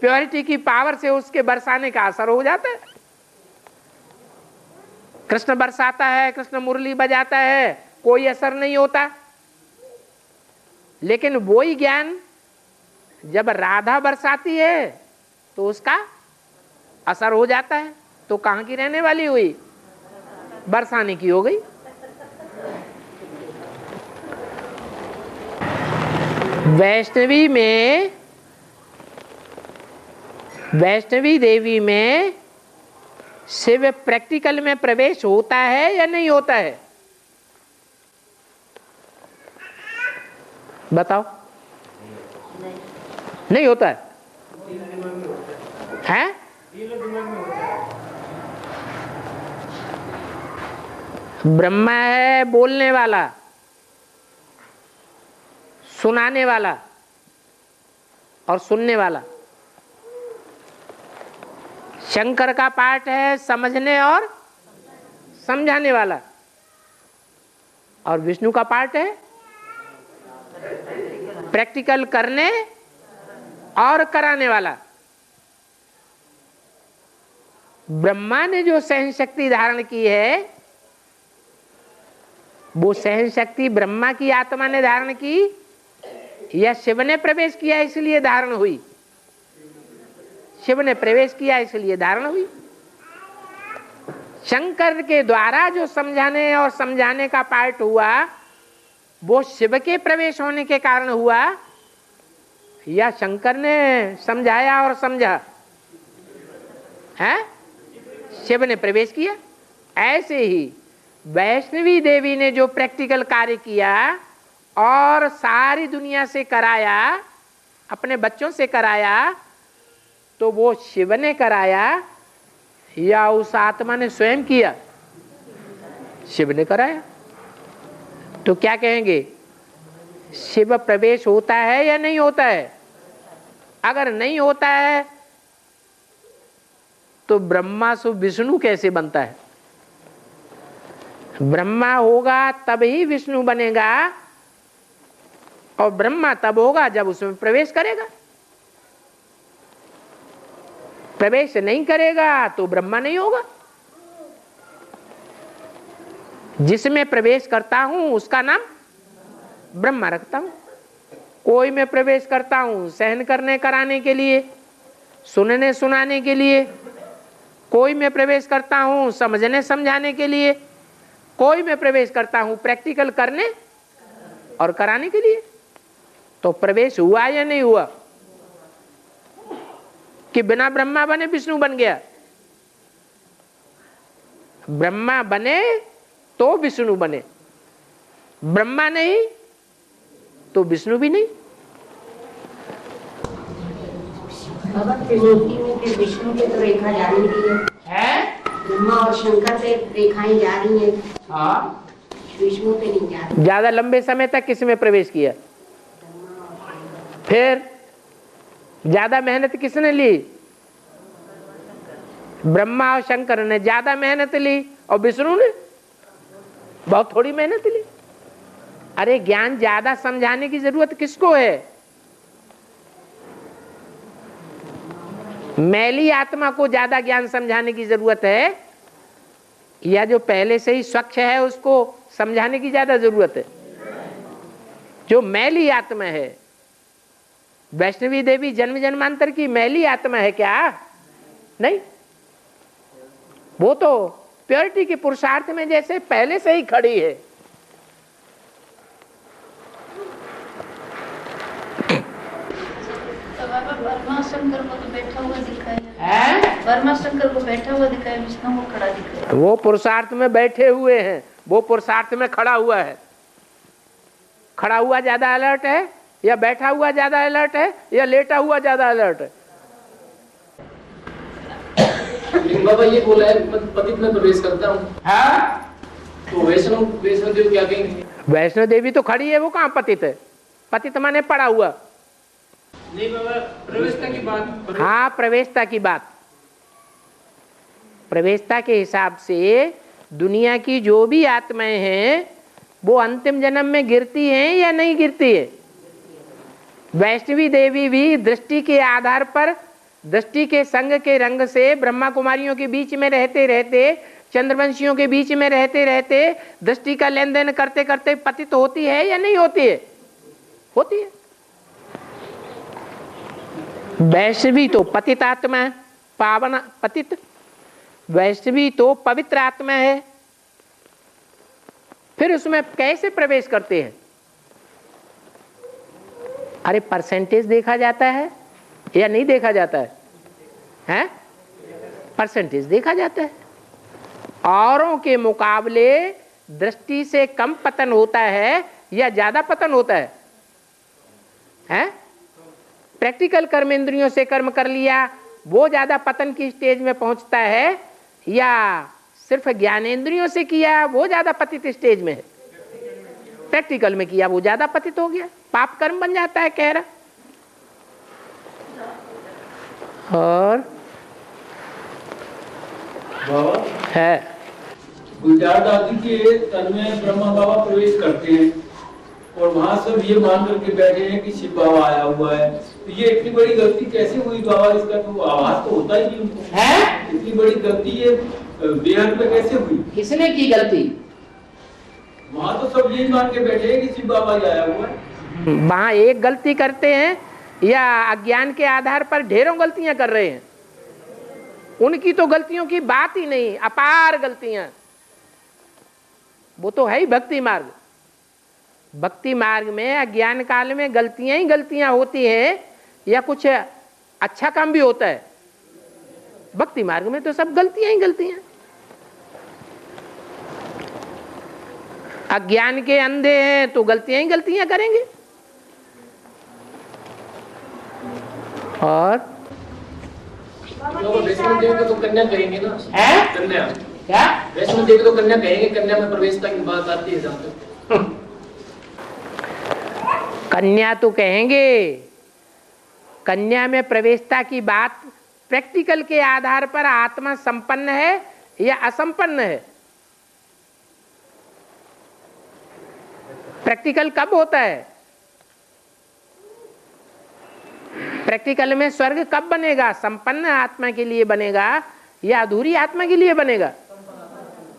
प्योरिटी की पावर से उसके बरसाने का असर हो जाता है। कृष्ण बरसाता है, कृष्ण मुरली बजाता है, कोई असर नहीं होता। लेकिन वही ज्ञान जब राधा बरसाती है तो उसका असर हो जाता है। तो कहां की रहने वाली हुई? बरसाने की हो गई। वैष्णवी देवी में शिव प्रैक्टिकल में प्रवेश होता है या नहीं होता है? बताओ। नहीं होता है? हैं? ब्रह्मा है बोलने वाला, सुनाने वाला और सुनने वाला। शंकर का पार्ट है समझने और समझाने वाला, और विष्णु का पार्ट है प्रैक्टिकल करने और कराने वाला। ब्रह्मा ने जो सहन शक्ति धारण की है वो सहन शक्ति ब्रह्मा की आत्मा ने धारण की या शिव ने प्रवेश किया इसलिए धारण हुई? शिव ने प्रवेश किया इसलिए धारण हुई। शंकर के द्वारा जो समझाने और समझाने का पार्ट हुआ वो शिव के प्रवेश होने के कारण हुआ या शंकर ने समझाया और समझा? है? शिव ने प्रवेश किया। ऐसे ही वैष्णवी देवी ने जो प्रैक्टिकल कार्य किया और सारी दुनिया से कराया, अपने बच्चों से कराया, तो वो शिव ने कराया या उस आत्मा ने स्वयं किया? शिव ने कराया। तो क्या कहेंगे? शिव प्रवेश होता है या नहीं होता है? अगर नहीं होता है तो ब्रह्मा से विष्णु कैसे बनता है? ब्रह्मा होगा तब ही विष्णु बनेगा, और ब्रह्मा तब होगा जब उसमें प्रवेश करेगा। प्रवेश नहीं करेगा तो ब्रह्मा नहीं होगा। जिसमें प्रवेश करता हूं उसका नाम ब्रह्मा रखता हूं। कोई में प्रवेश करता हूं सहन करने कराने के लिए, सुनने सुनाने के लिए। कोई में प्रवेश करता हूं समझने समझाने के लिए। कोई में प्रवेश करता हूं प्रैक्टिकल करने और कराने के लिए। तो प्रवेश हुआ या नहीं हुआ? कि बिना ब्रह्मा बने विष्णु बन गया? ब्रह्मा बने तो विष्णु बने, ब्रह्मा नहीं तो विष्णु भी नहीं। बाबा त्रिमूर्ति में फिर विष्णु की तो रेखा जा रही है, ब्रह्मा और शंकर पे रेखाएं जा रही हैं। हाँ, विष्णु पे नहीं जा रही। ज्यादा लंबे समय तक किस में प्रवेश किया? फिर ज्यादा मेहनत किसने ली? ब्रह्मा और शंकर ने ज्यादा मेहनत ली और विष्णु ने बहुत थोड़ी मेहनत ली। अरे ज्ञान ज्यादा समझाने की जरूरत किसको है? मैली आत्मा को ज्यादा ज्ञान समझाने की जरूरत है या जो पहले से ही स्वच्छ है उसको समझाने की ज्यादा जरूरत है? जो मैली आत्मा है, वैष्णवी देवी जन्म जन्मांतर की मैली आत्मा है क्या? नहीं, वो तो प्योरिटी के पुरुषार्थ में जैसे पहले से ही खड़ी है। तो बाबा ब्रह्मा शंकर को तो बैठा हुआ दिखाया, ब्रह्मा शंकर को बैठा हुआ दिखाया, विष्णु को खड़ा दिखाया। वो पुरुषार्थ में बैठे हुए हैं, वो पुरुषार्थ में खड़ा हुआ है। खड़ा हुआ ज्यादा अलर्ट है या बैठा हुआ ज्यादा अलर्ट है या लेटा हुआ ज्यादा अलर्ट है? लेकिन बाबा ये बोला है पतित में प्रवेश करता हूँ। हाँ? तो वैष्णव देव क्या कहेंगे? वैष्णो देवी तो खड़ी है, वो कहाँ पतित है? पतित माने पड़ा हुआ। नहीं बाबा, प्रवेशता की बात। हाँ, प्रवेशता की बात। प्रवेशता के हिसाब से दुनिया की जो भी आत्माएं हैं वो अंतिम जन्म में गिरती हैं या नहीं गिरती है। वैष्णवी देवी भी दृष्टि के आधार पर, दृष्टि के संग के रंग से ब्रह्मा कुमारियों के बीच में रहते रहते, चंद्रवंशियों के बीच में रहते रहते, दृष्टि का लेन देन करते करते पतित होती है या नहीं होती है? होती है। वैष्णवी तो पतित आत्मा है, पावन पतित। वैष्णवी तो पवित्र आत्मा है। फिर उसमें कैसे प्रवेश करते हैं? अरे परसेंटेज देखा जाता है या नहीं देखा जाता है? हैं? परसेंटेज देखा जाता है। औरों के मुकाबले दृष्टि से कम पतन होता है या ज्यादा पतन होता है? हैं? प्रैक्टिकल कर्म इंद्रियों से कर्म कर लिया वो ज्यादा पतन की स्टेज में पहुंचता है, या सिर्फ ज्ञानेंद्रियों से किया वो ज्यादा पतित स्टेज में है? प्रैक्टिकल में किया वो ज्यादा पतित हो गया, पाप कर्म बन जाता है कह रहा। और बाबा है गुलजार दादी के तन में ब्रह्मा बाबा प्रवेश करते हैं और वहां सब ये मान करके बैठे हैं कि शिव बाबा आया हुआ है। तो ये इतनी बड़ी गलती कैसे हुई बाबा? इसका तो आवाज तो होता ही नहीं उनको है। इतनी बड़ी गलती ये बेहद में कैसे हुई? किसने की गलती? वहाँ तो सब यही मान के बैठे हैं कि शिव बाबा आया हुआ है। वहां एक गलती करते हैं या अज्ञान के आधार पर ढेरों गलतियां कर रहे हैं? उनकी तो गलतियों की बात ही नहीं, अपार गलतियां। वो तो है ही भक्ति मार्ग। भक्ति मार्ग में अज्ञान काल में गलतियां ही गलतियां होती हैं या कुछ अच्छा काम भी होता है? भक्ति मार्ग में तो सब गलतियां ही गलतियां। अज्ञान के अंधे हैं तो गलतियां ही गलतियां करेंगे। और वैष्णव देवी को तो कन्या कहेंगे ना? है कन्या क्या? वैष्णव देवी तो कन्या कहेंगे। कन्या में प्रवेशता की बात आती है जहाँ तक। कन्या तो कहेंगे। कन्या में प्रवेशता की बात प्रैक्टिकल के आधार पर आत्मा संपन्न है या असंपन्न है? प्रैक्टिकल कब होता है? प्रैक्टिकल में स्वर्ग कब बनेगा? संपन्न आत्मा के लिए बनेगा या अधूरी आत्मा के लिए बनेगा?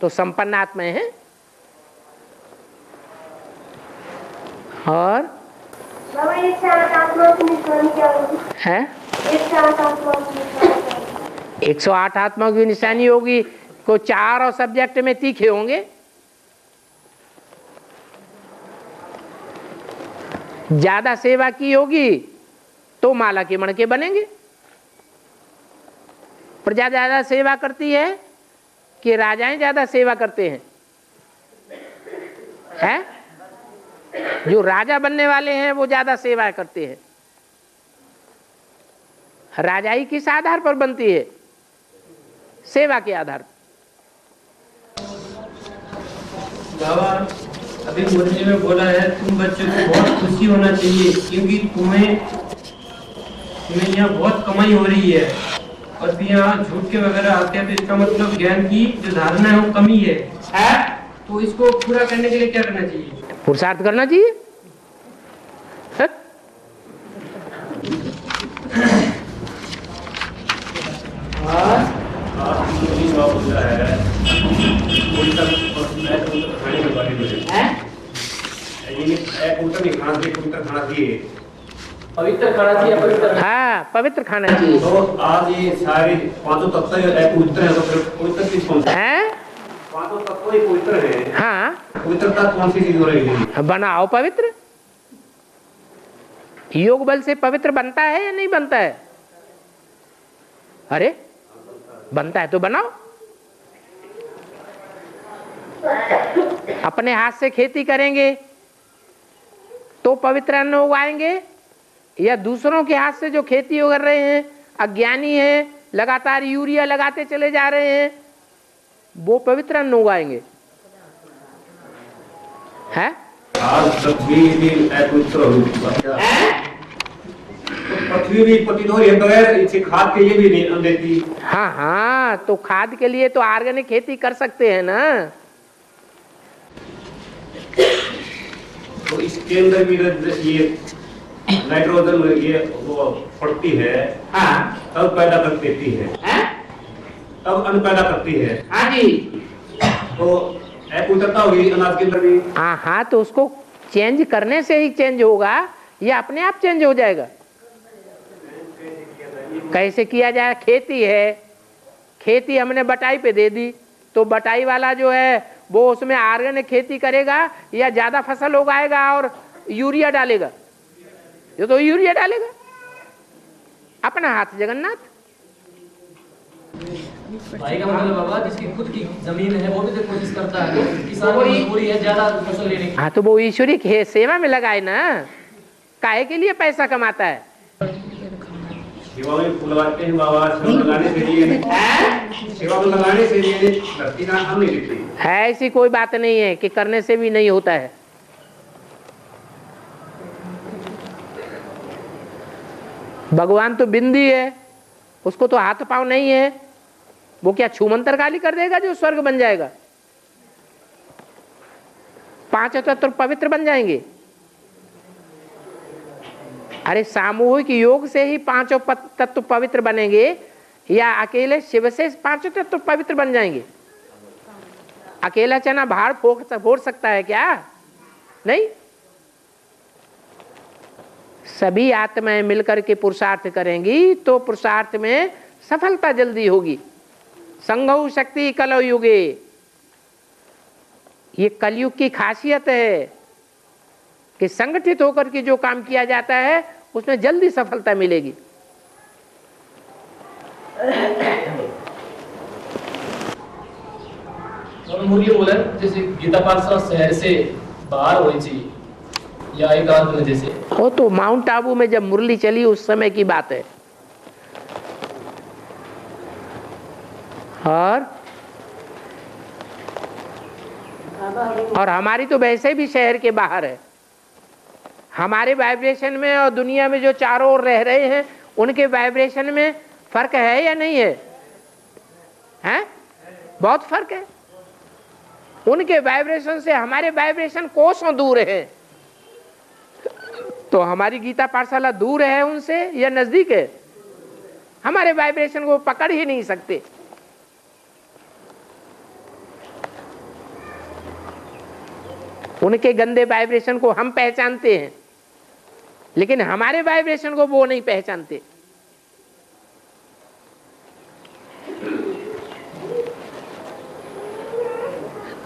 तो संपन्न आत्मा है। और बाबा 108 आत्मा की निशानी क्या होगी? है 108 आत्मा की निशानी। 108 आत्मा की निशानी होगी। को 4 और सब्जेक्ट में तीखे होंगे। ज्यादा सेवा की होगी तो माला के मणके बनेंगे। प्रजा ज्यादा सेवा करती है कि राजाएं ज्यादा सेवा करते हैं? हैं? जो राजा बनने वाले हैं वो ज्यादा सेवा करते हैं। राजाई किस आधार पर बनती है? सेवा के आधार पर। बाबा अभी मुरली में बोला है तुम बच्चों को बहुत खुशी होना चाहिए क्योंकि तुम्हें यहाँ बहुत कमाई हो रही है और फिर यहाँ झूठ के वगैरह आते हैं तो इसका मतलब ज्ञान की जो धारणा है वो कमी है। तो इसको पूरा करने के लिए क्या करना चाहिए? पुरुषार्थ करना चाहिए। है? पवित्र खाना चाहिए, पवित्र। हाँ, पवित्र खाना चाहिए। तो आज ये सारे पांचों तत्व पवित्र है, तो फिर पवित्र किस कौन सा? हैं? पांचों तत्व ही पवित्र है। हाँ, पवित्रता कौन सी चीज हो रही है? बनाओ पवित्र। योग बल से पवित्र बनता है या नहीं बनता है? अरे बनता है तो बनाओ। अपने हाथ से खेती करेंगे तो पवित्र अन्न उगाएंगे या दूसरों के हाथ से जो खेती कर रहे हैं, अज्ञानी हैं, लगातार यूरिया लगाते चले जा रहे हैं, वो पवित्र अन्न उगाएंगे? है? आज तक भी अपवित्र हो पृथ्वी भी पतित हो रही है, बगैर इसे खाद के ये भी नहीं देती। हाँ हाँ, तो खाद के लिए तो ऑर्गेनिक खेती कर सकते हैं ना। तो इसके अंदर भी ये नाइट्रोजन ये वो पड़ती है, हाँ, तब पैदा कर देती है, तब अन्न पैदा करती है। हाँ जी, तो एकुटता होगी अनाज के अंदर भी। हाँ हाँ, तो उसको चेंज करने से ही चेंज होगा या अपने आप चेंज हो जाएगा? कैसे किया जाए? खेती है, खेती हमने बटाई पे दे दी, तो बटाई वाला जो है वो उसमें ऑर्गेनिक खेती करेगा या ज्यादा फसल उगाएगा और यूरिया डालेगा? ये तो यूरिया डालेगा। अपना हाथ जगन्नाथ। भाई का मतलब बाबा जिसकी खुद की जमीन है वो भी तो कोशिश करता है, किसान की मजबूरी है ज्यादा फसल लेने की। हाँ, तो वो ईश्वरी की सेवा में लगाए ना, काहे के लिए पैसा कमाता है? सेवा में फूल लगाते हैं बाबा, सेवा लगाने से लिए, सेवा में लगाने से लिए धरती ना हम नहीं दिखती है। ऐसी कोई बात नहीं है कि करने से भी नहीं होता है। भगवान तो बिंदी है, उसको तो हाथ पांव नहीं है, वो क्या छूमंतर गाली कर देगा जो स्वर्ग बन जाएगा? पांचों तत्व पवित्र बन जाएंगे। अरे सामूहिक योग से ही पांचों तत्व पवित्र बनेंगे या अकेले शिव से पांचों तत्व पवित्र बन जाएंगे? अकेला चना भार फोड़ सकता है क्या? नहीं। सभी आत्माएं मिलकर के पुरुषार्थ करेंगी तो पुरुषार्थ में सफलता जल्दी होगी। संघौ शक्ति कलौ युगे, ये कलयुग की खासियत है कि संगठित होकर के जो काम किया जाता है उसमें जल्दी सफलता मिलेगी। मुरली बोले जैसे गीता पाठशाला शहर से बाहर होनी चाहिए या एकांत में, जैसे वो तो माउंट आबू में जब मुरली चली उस समय की बात है। और हमारी तो वैसे भी शहर के बाहर है। हमारे वाइब्रेशन में और दुनिया में जो चारों ओर रह रहे हैं उनके वाइब्रेशन में फर्क है या नहीं है? हैं? बहुत फर्क है। उनके वाइब्रेशन से हमारे वाइब्रेशन कोसों दूर है। तो हमारी गीता पाठशाला दूर है उनसे या नजदीक है? हमारे वाइब्रेशन को पकड़ ही नहीं सकते। उनके गंदे वाइब्रेशन को हम पहचानते हैं, लेकिन हमारे वाइब्रेशन को वो नहीं पहचानते।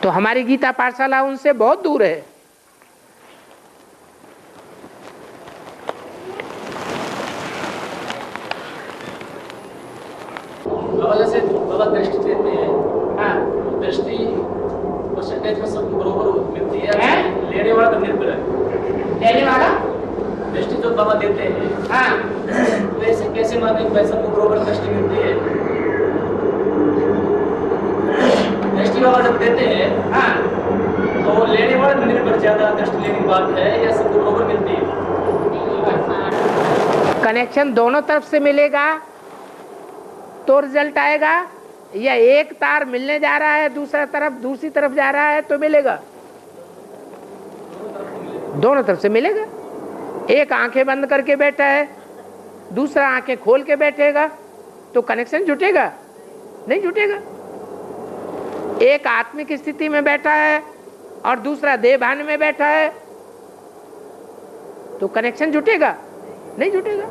तो हमारी गीता पाठशाला उनसे बहुत दूर है। बाबा जैसे बाबा दृष्टि देते हैं, हाँ, दृष्टि परसेंटेज में सब बरोबर मिलती है, लेने वाला तो निर्भर है। लेने वाला दृष्टि जो बाबा देते हैं, हाँ, तो ऐसे कैसे माने कि सबको बरोबर दृष्टि मिलती है? दृष्टि बाबा जब देते हैं, हाँ, तो लेने वाला निर्भर ज्यादा दृष्टि लेने की बात है या सबको बरोबर मिलती है? कनेक्शन दोनों तरफ से मिलेगा तो रिजल्ट आएगा, या एक तार मिलने जा रहा है दूसरी तरफ जा रहा है तो मिलेगा? दोनों तरफ से मिलेगा। एक आंखें बंद करके बैठा है, दूसरा आंखें खोल के बैठेगा तो कनेक्शन जुटेगा? नहीं जुटेगा। एक आत्मिक स्थिति में बैठा है और दूसरा देह भान में बैठा है तो कनेक्शन जुटेगा? नहीं जुटेगा।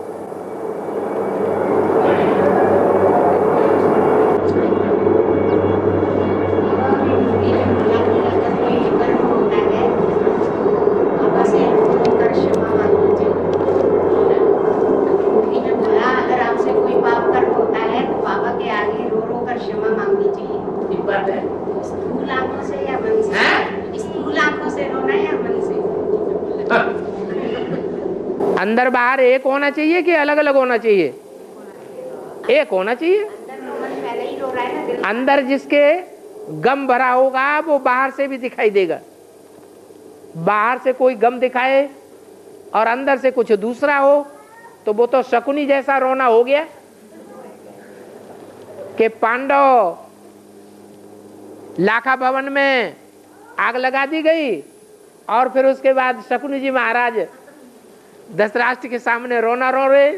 अंदर बाहर एक होना चाहिए कि अलग अलग होना चाहिए? एक होना चाहिए। अंदर जिसके गम भरा होगा वो बाहर से भी दिखाई देगा। बाहर से कोई गम दिखाए और अंदर से कुछ दूसरा हो तो वो तो शकुनी जैसा रोना हो गया कि पांडव लाखा भवन में आग लगा दी गई और फिर उसके बाद शकुनी जी महाराज धृतराष्ट्र के सामने रोना रो रहे।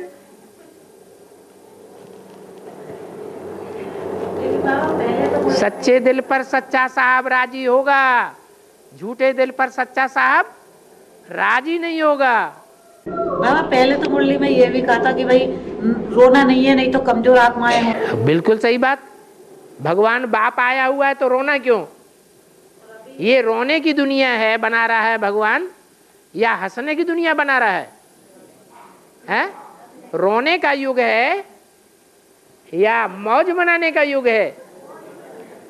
सच्चे दिल पर सच्चा साहब राजी होगा, झूठे दिल पर सच्चा साहब राजी नहीं होगा। बाबा पहले तो मुरली में ये भी कहा था कि भाई रोना नहीं है, नहीं तो कमजोर आत्माएं हैं। बिल्कुल सही बात। भगवान बाप आया हुआ है तो रोना क्यों? ये रोने की दुनिया है बना रहा है भगवान, या हंसने की दुनिया बना रहा है? हैं? रोने का युग है या मौज मनाने का युग है?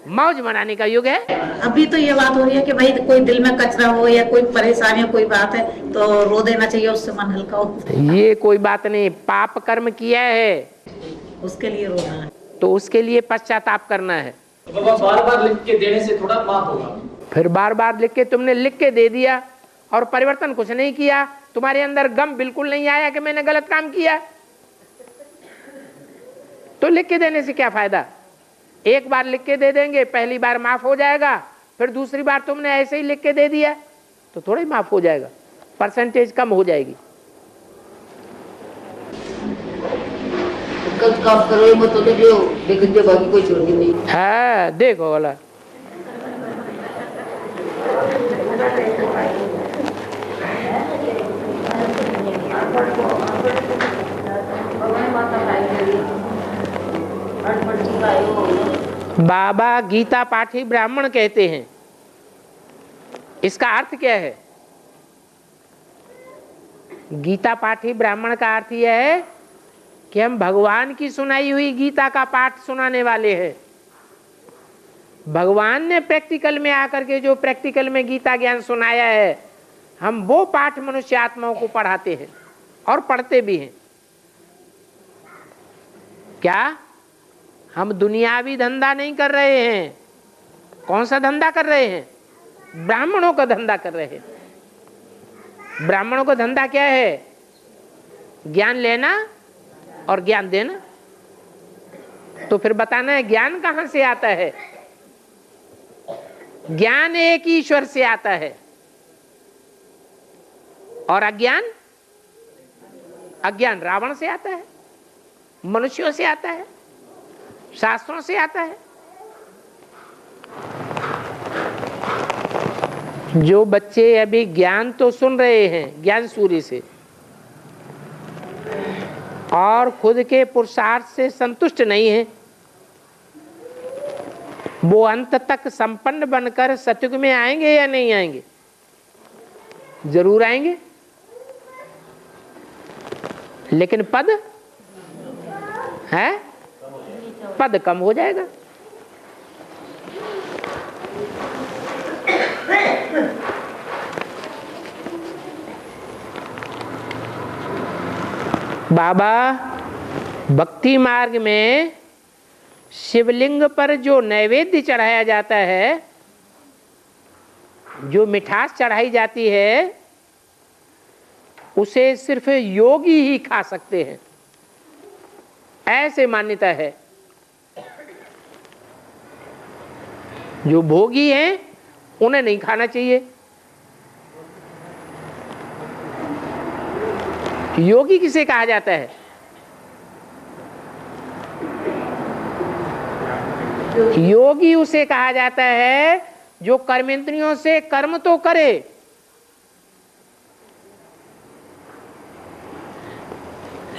मौज मनाने का युग है। अभी तो ये बात हो रही है कि भाई कोई दिल में कचरा हो या कोई परेशानी हो, कोई बात है तो रो देना चाहिए, उससे मन हल्का हो। ये कोई बात नहीं। पाप कर्म किया है उसके लिए रोना है, तो उसके लिए पश्चाताप करना है। तो बाबा बार बार लिख के देने से थोड़ा माफ होगा। फिर बार बार लिख के तुमने लिख के दे दिया और परिवर्तन कुछ नहीं किया, तुम्हारे अंदर गम बिल्कुल नहीं आया कि मैंने गलत काम किया, तो लिख के देने से क्या फायदा? एक बार लिख के दे देंगे, पहली बार माफ हो जाएगा, फिर दूसरी बार तुमने ऐसे ही लिख के दे दिया तो थोड़ा ही माफ हो जाएगा, परसेंटेज कम हो जाएगी। गलत काम करो मत तो जो लेकिन जो बाकी कोई छोड़नी नहीं है। देखो वाला बाबा गीता पाठी ब्राह्मण कहते हैं, इसका अर्थ क्या है? गीता पाठी ब्राह्मण का अर्थ यह है कि हम भगवान की सुनाई हुई गीता का पाठ सुनाने वाले हैं। भगवान ने प्रैक्टिकल में आकर के जो प्रैक्टिकल में गीता ज्ञान सुनाया है, हम वो पाठ मनुष्य आत्माओं को पढ़ाते हैं और पढ़ते भी हैं। क्या हम दुनियावी धंधा नहीं कर रहे हैं? कौन सा धंधा कर रहे हैं? ब्राह्मणों का धंधा कर रहे हैं। ब्राह्मणों का धंधा क्या है? ज्ञान लेना और ज्ञान देना। तो फिर बताना है ज्ञान कहां से आता है? ज्ञान एक ईश्वर से आता है और अज्ञान अज्ञान रावण से आता है, मनुष्यों से आता है, शास्त्रों से आता है। जो बच्चे अभी ज्ञान तो सुन रहे हैं ज्ञान सूर्य से और खुद के पुरुषार्थ से संतुष्ट नहीं है, वो अंत तक संपन्न बनकर सतयुग में आएंगे या नहीं आएंगे? जरूर आएंगे, लेकिन पद है, पद कम हो जाएगा। बाबा भक्ति मार्ग में शिवलिंग पर जो नैवेद्य चढ़ाया जाता है, जो मिठास चढ़ाई जाती है, उसे सिर्फ योगी ही खा सकते हैं, ऐसे मान्यता है। जो भोगी हैं उन्हें नहीं खाना चाहिए। योगी किसे कहा जाता है? योगी उसे कहा जाता है जो कर्मेंद्रियों से कर्म तो करे,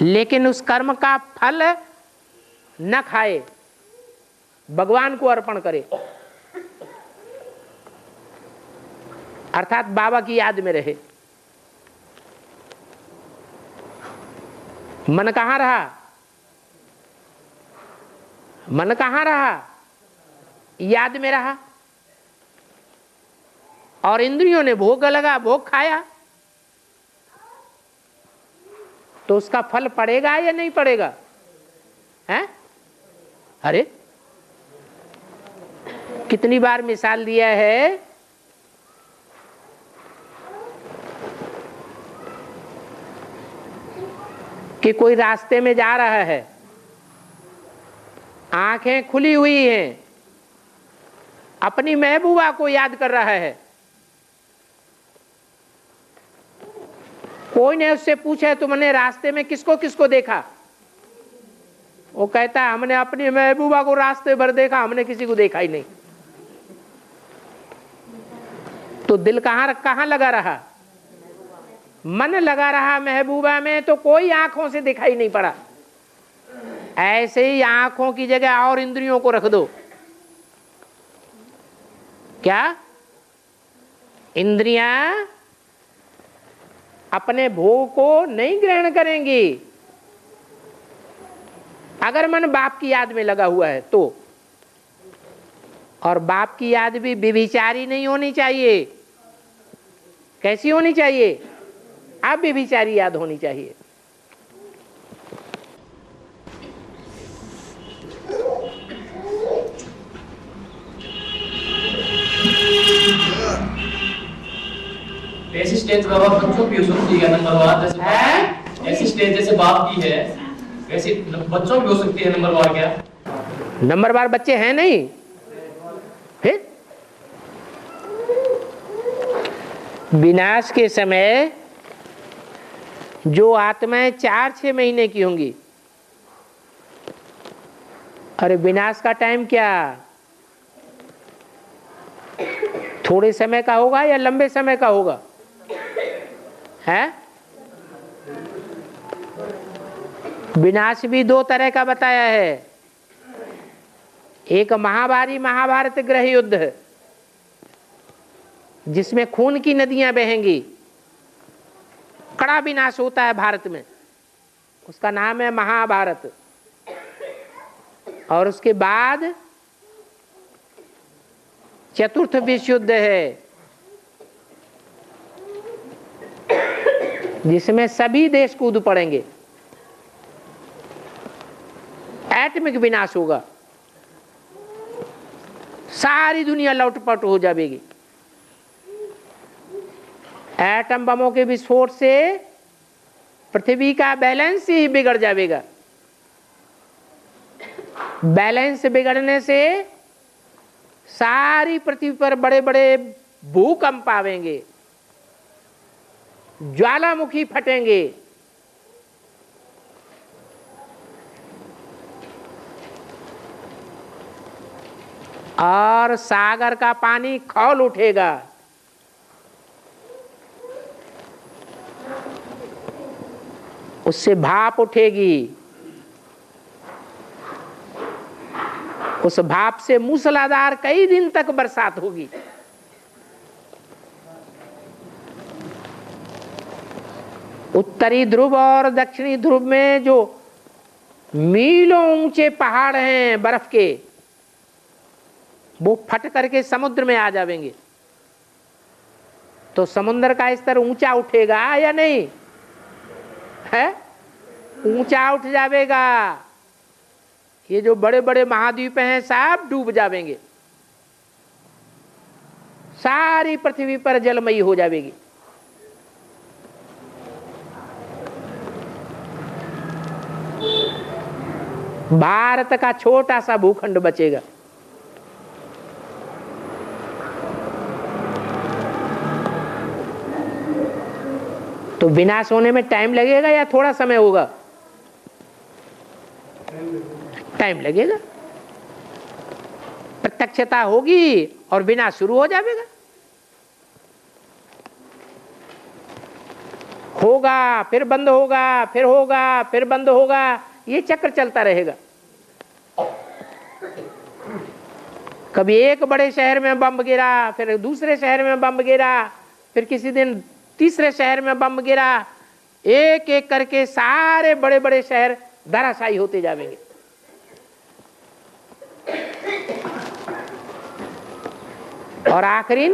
लेकिन उस कर्म का फल न खाए, भगवान को अर्पण करे, अर्थात बाबा की याद में रहे। मन कहाँ रहा? मन कहाँ रहा? याद में रहा। और इंद्रियों ने भोग लगा, भोग खाया, तो उसका फल पड़ेगा या नहीं पड़ेगा? हैं? अरे कितनी बार मिसाल दिया है, कि कोई रास्ते में जा रहा है, आंखें खुली हुई हैं, अपनी महबूबा को याद कर रहा है। कोई ने उससे पूछा तुमने रास्ते में किसको किसको देखा? वो कहता है हमने अपनी महबूबा को रास्ते भर देखा, हमने किसी को देखा ही नहीं। तो दिल कहां लगा रहा? मन लगा रहा महबूबा में, तो कोई आंखों से दिखाई नहीं पड़ा। ऐसे ही आंखों की जगह और इंद्रियों को रख दो, क्या इंद्रियां अपने भोग को नहीं ग्रहण करेंगी। अगर मन बाप की याद में लगा हुआ है तो, और बाप की याद भी व्यभिचारी नहीं होनी चाहिए। कैसी होनी चाहिए? अब व्यभिचारी याद होनी चाहिए। ऐसी स्टेज बाबा बच्चों की हो सकती है नंबर 1, जैसे ऐसी स्टेज जैसे बाप की है वैसे बच्चों की हो सकती है नंबर 1। क्या नंबर 12 बच्चे हैं नहीं? फिर विनाश के समय जो आत्माएं 4-6 महीने की होंगी, अरे विनाश का टाइम क्या थोड़े समय का होगा या लंबे समय का होगा? है विनाश भी 2 तरह का बताया है। एक महाभारी महाभारत गृह युद्ध है, जिसमें खून की नदियां बहेंगी, कड़ा विनाश होता है भारत में, उसका नाम है महाभारत। और उसके बाद चतुर्थ विश्व युद्ध है, जिसमें सभी देश कूद पड़ेंगे, एटमिक विनाश होगा, सारी दुनिया लौटपट हो जाएगी। एटम बमों के विस्फोट से पृथ्वी का बैलेंस ही बिगड़ जाएगा। बैलेंस बिगड़ने से सारी पृथ्वी पर बड़े बड़े भूकंप आवेंगे, ज्वालामुखी फटेंगे, और सागर का पानी खौल उठेगा। उससे भाप उठेगी, उस भाप से मूसलाधार कई दिन तक बरसात होगी। उत्तरी ध्रुव और दक्षिणी ध्रुव में जो मीलों ऊंचे पहाड़ हैं बर्फ के, वो फट करके समुद्र में आ जाएंगे। तो समुद्र का स्तर ऊंचा उठेगा या नहीं है? ऊंचा उठ जाएगा। ये जो बड़े बड़े महाद्वीप हैं सब डूब जाएंगे, सारी पृथ्वी पर जलमयी हो जाएगी। भारत का छोटा सा भूखंड बचेगा। तो विनाश होने में टाइम लगेगा या थोड़ा समय होगा? टाइम लगेगा। प्रत्यक्षता होगी और विनाश शुरू हो जाएगा। होगा फिर बंद होगा, फिर होगा फिर बंद होगा, ये चक्र चलता रहेगा। कभी एक बड़े शहर में बम गिरा, फिर दूसरे शहर में बम गिरा, फिर किसी दिन तीसरे शहर में बम गिरा, एक एक करके सारे बड़े बड़े शहर धराशायी होते जाएंगे। और आखिरी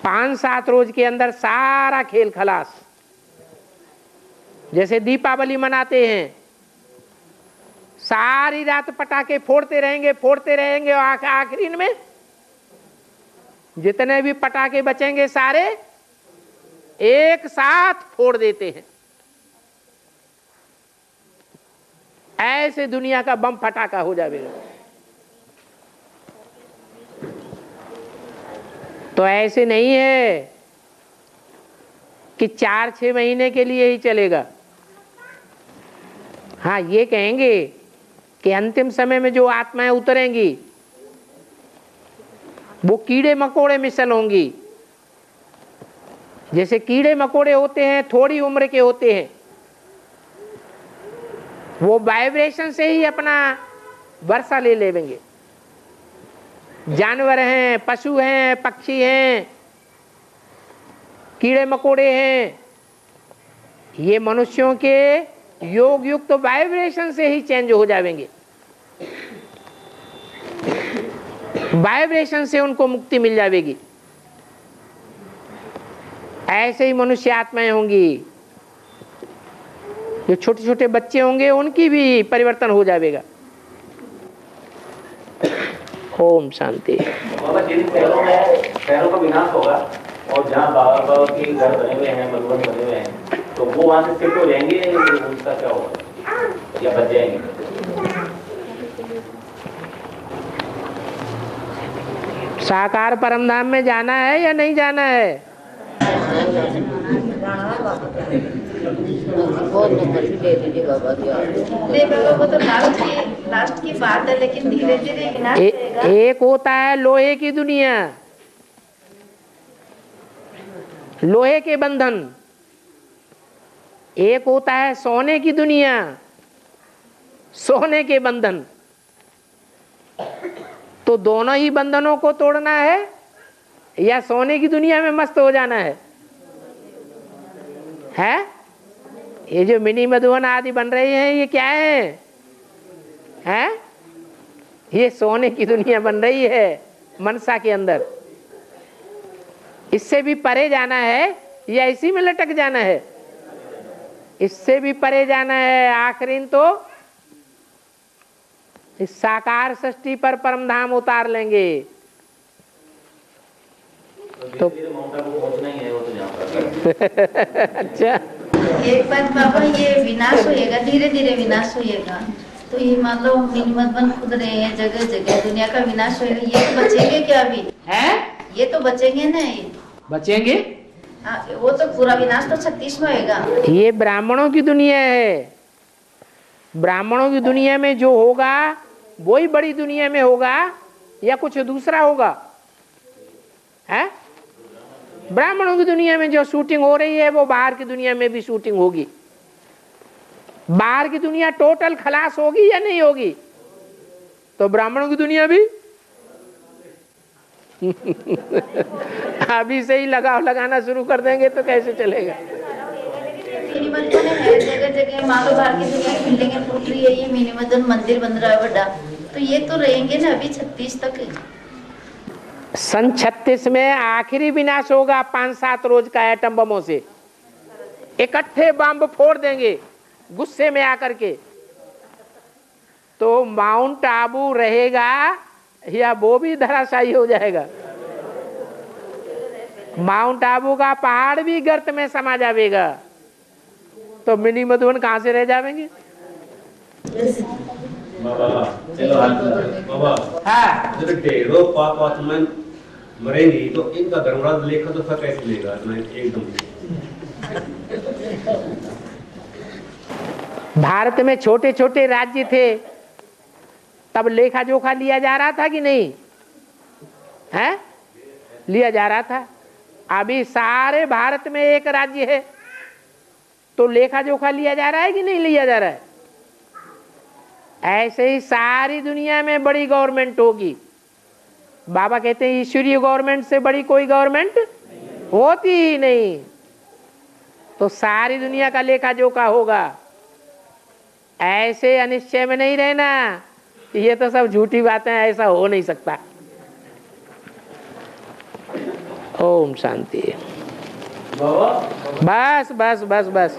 5-7 रोज के अंदर सारा खेल खलास। जैसे दीपावली मनाते हैं, सारी रात पटाखे फोड़ते रहेंगे और आखिरी में जितने भी पटाखे बचेंगे सारे एक साथ फोड़ देते हैं। ऐसे दुनिया का बम फटाका हो जाएगा। तो ऐसे नहीं है कि 4-6 महीने के लिए ही चलेगा। हाँ, ये कहेंगे कि अंतिम समय में जो आत्माएं उतरेंगी वो कीड़े मकोड़े मिसल होंगी। जैसे कीड़े मकोड़े होते हैं, थोड़ी उम्र के होते हैं, वो वाइब्रेशन से ही अपना वर्षा ले लेंगे। जानवर हैं, पशु हैं, पक्षी हैं, कीड़े मकोड़े हैं, ये मनुष्यों के योग युक्त वाइब्रेशन से ही चेंज हो जाएंगे। वाइब्रेशन से उनको मुक्ति मिल जाएगी। ऐसे ही मनुष्य आत्माएं होंगी। जो छोटे छोटे बच्चे होंगे उनकी भी परिवर्तन हो जाएगा। ओम शांति। बाबा जिन शहरों का विनाश होगा और जहाँ बाबा के घर बने हुए हैं, मधुबन बने हुए हैं, तो वो वहाँ से शिफ्ट हो जाएंगे, उनका क्या होगा या बच जाएंगे? साकार परमधाम में जाना है या नहीं जाना है? वो तो लास्ट की बात है, लेकिन धीरे धीरे विनाश होगा। एक होता है लोहे की दुनिया, लोहे के बंधन, एक होता है सोने की दुनिया, सोने के बंधन। तो दोनों ही बंधनों को तोड़ना है या सोने की दुनिया में मस्त हो जाना है? ये जो मिनी मधुबन आदि बन रही हैं, ये क्या है? ये सोने की दुनिया बन रही है मनसा के अंदर। इससे भी परे जाना है या इसी में लटक जाना है? इससे भी परे जाना है। आखिरी तो इस साकार सृष्टि पर परमधाम उतार लेंगे। तो पहुंचना ही है वो तो जहाँ अच्छा, एक बात बाबा, ये विनाश होएगा, धीरे धीरे विनाश होएगा। तो ये मान लो मिनी मधुबन खुद रहे हैं, जगह जगह दुनिया का विनाश होएगा। ये तो बचेंगे क्या अभी? ये तो बचेंगे ना, ये बचेंगे। वो तो पूरा विनाश तो 36 में होएगा। ये ब्राह्मणों की दुनिया है। ब्राह्मणों की दुनिया में जो होगा वही बड़ी दुनिया में होगा या कुछ दूसरा होगा? ब्राह्मणों की दुनिया में जो शूटिंग हो रही है वो बाहर की दुनिया में भी शूटिंग होगी। बाहर की दुनिया टोटल खलास होगी या नहीं होगी? तो ब्राह्मणों की दुनिया भी अभी से ही लगाव लगाना शुरू कर देंगे तो कैसे चलेगा? मिनी मधुबन है जगह जगह, मान लो बाहर की दुनिया बिल्डिंगें फूट रही है, ये मिनी मधुबन मंदिर बन रहा है बड़ा, तो ये तो रहेंगे ना अभी 36 तक। सन 36 में आखिरी विनाश होगा 5-7 रोज का एटम बमों से। इकट्ठे बम फोड़ देंगे गुस्से में आकर के। तो माउंट आबू रहेगा या वो भी धराशायी हो जाएगा? माउंट आबू का पहाड़ भी गर्त में समा जाएगा। तो मिनी मधुबन कहां से रह जाएंगे? बाबा जब ढेरों पाप आत्माएं मरेंगी तो इनका धर्मराज लेखा तो सब कैसे लेगा? एकदम भारत में छोटे छोटे राज्य थे, तब लेखा जोखा लिया जा रहा था कि नहीं? लिया जा रहा था। अभी सारे भारत में एक राज्य है तो लेखा जोखा लिया जा रहा है कि नहीं लिया जा रहा है? ऐसे ही सारी दुनिया में बड़ी गवर्नमेंट होगी। बाबा कहते हैं ईश्वरीय गवर्नमेंट से बड़ी कोई गवर्नमेंट होती ही नहीं। तो सारी दुनिया का लेखा जोखा होगा। ऐसे अनिश्चय में नहीं रहना, ये तो सब झूठी बातें, ऐसा हो नहीं सकता। ओम शांति। बस बस बस बस।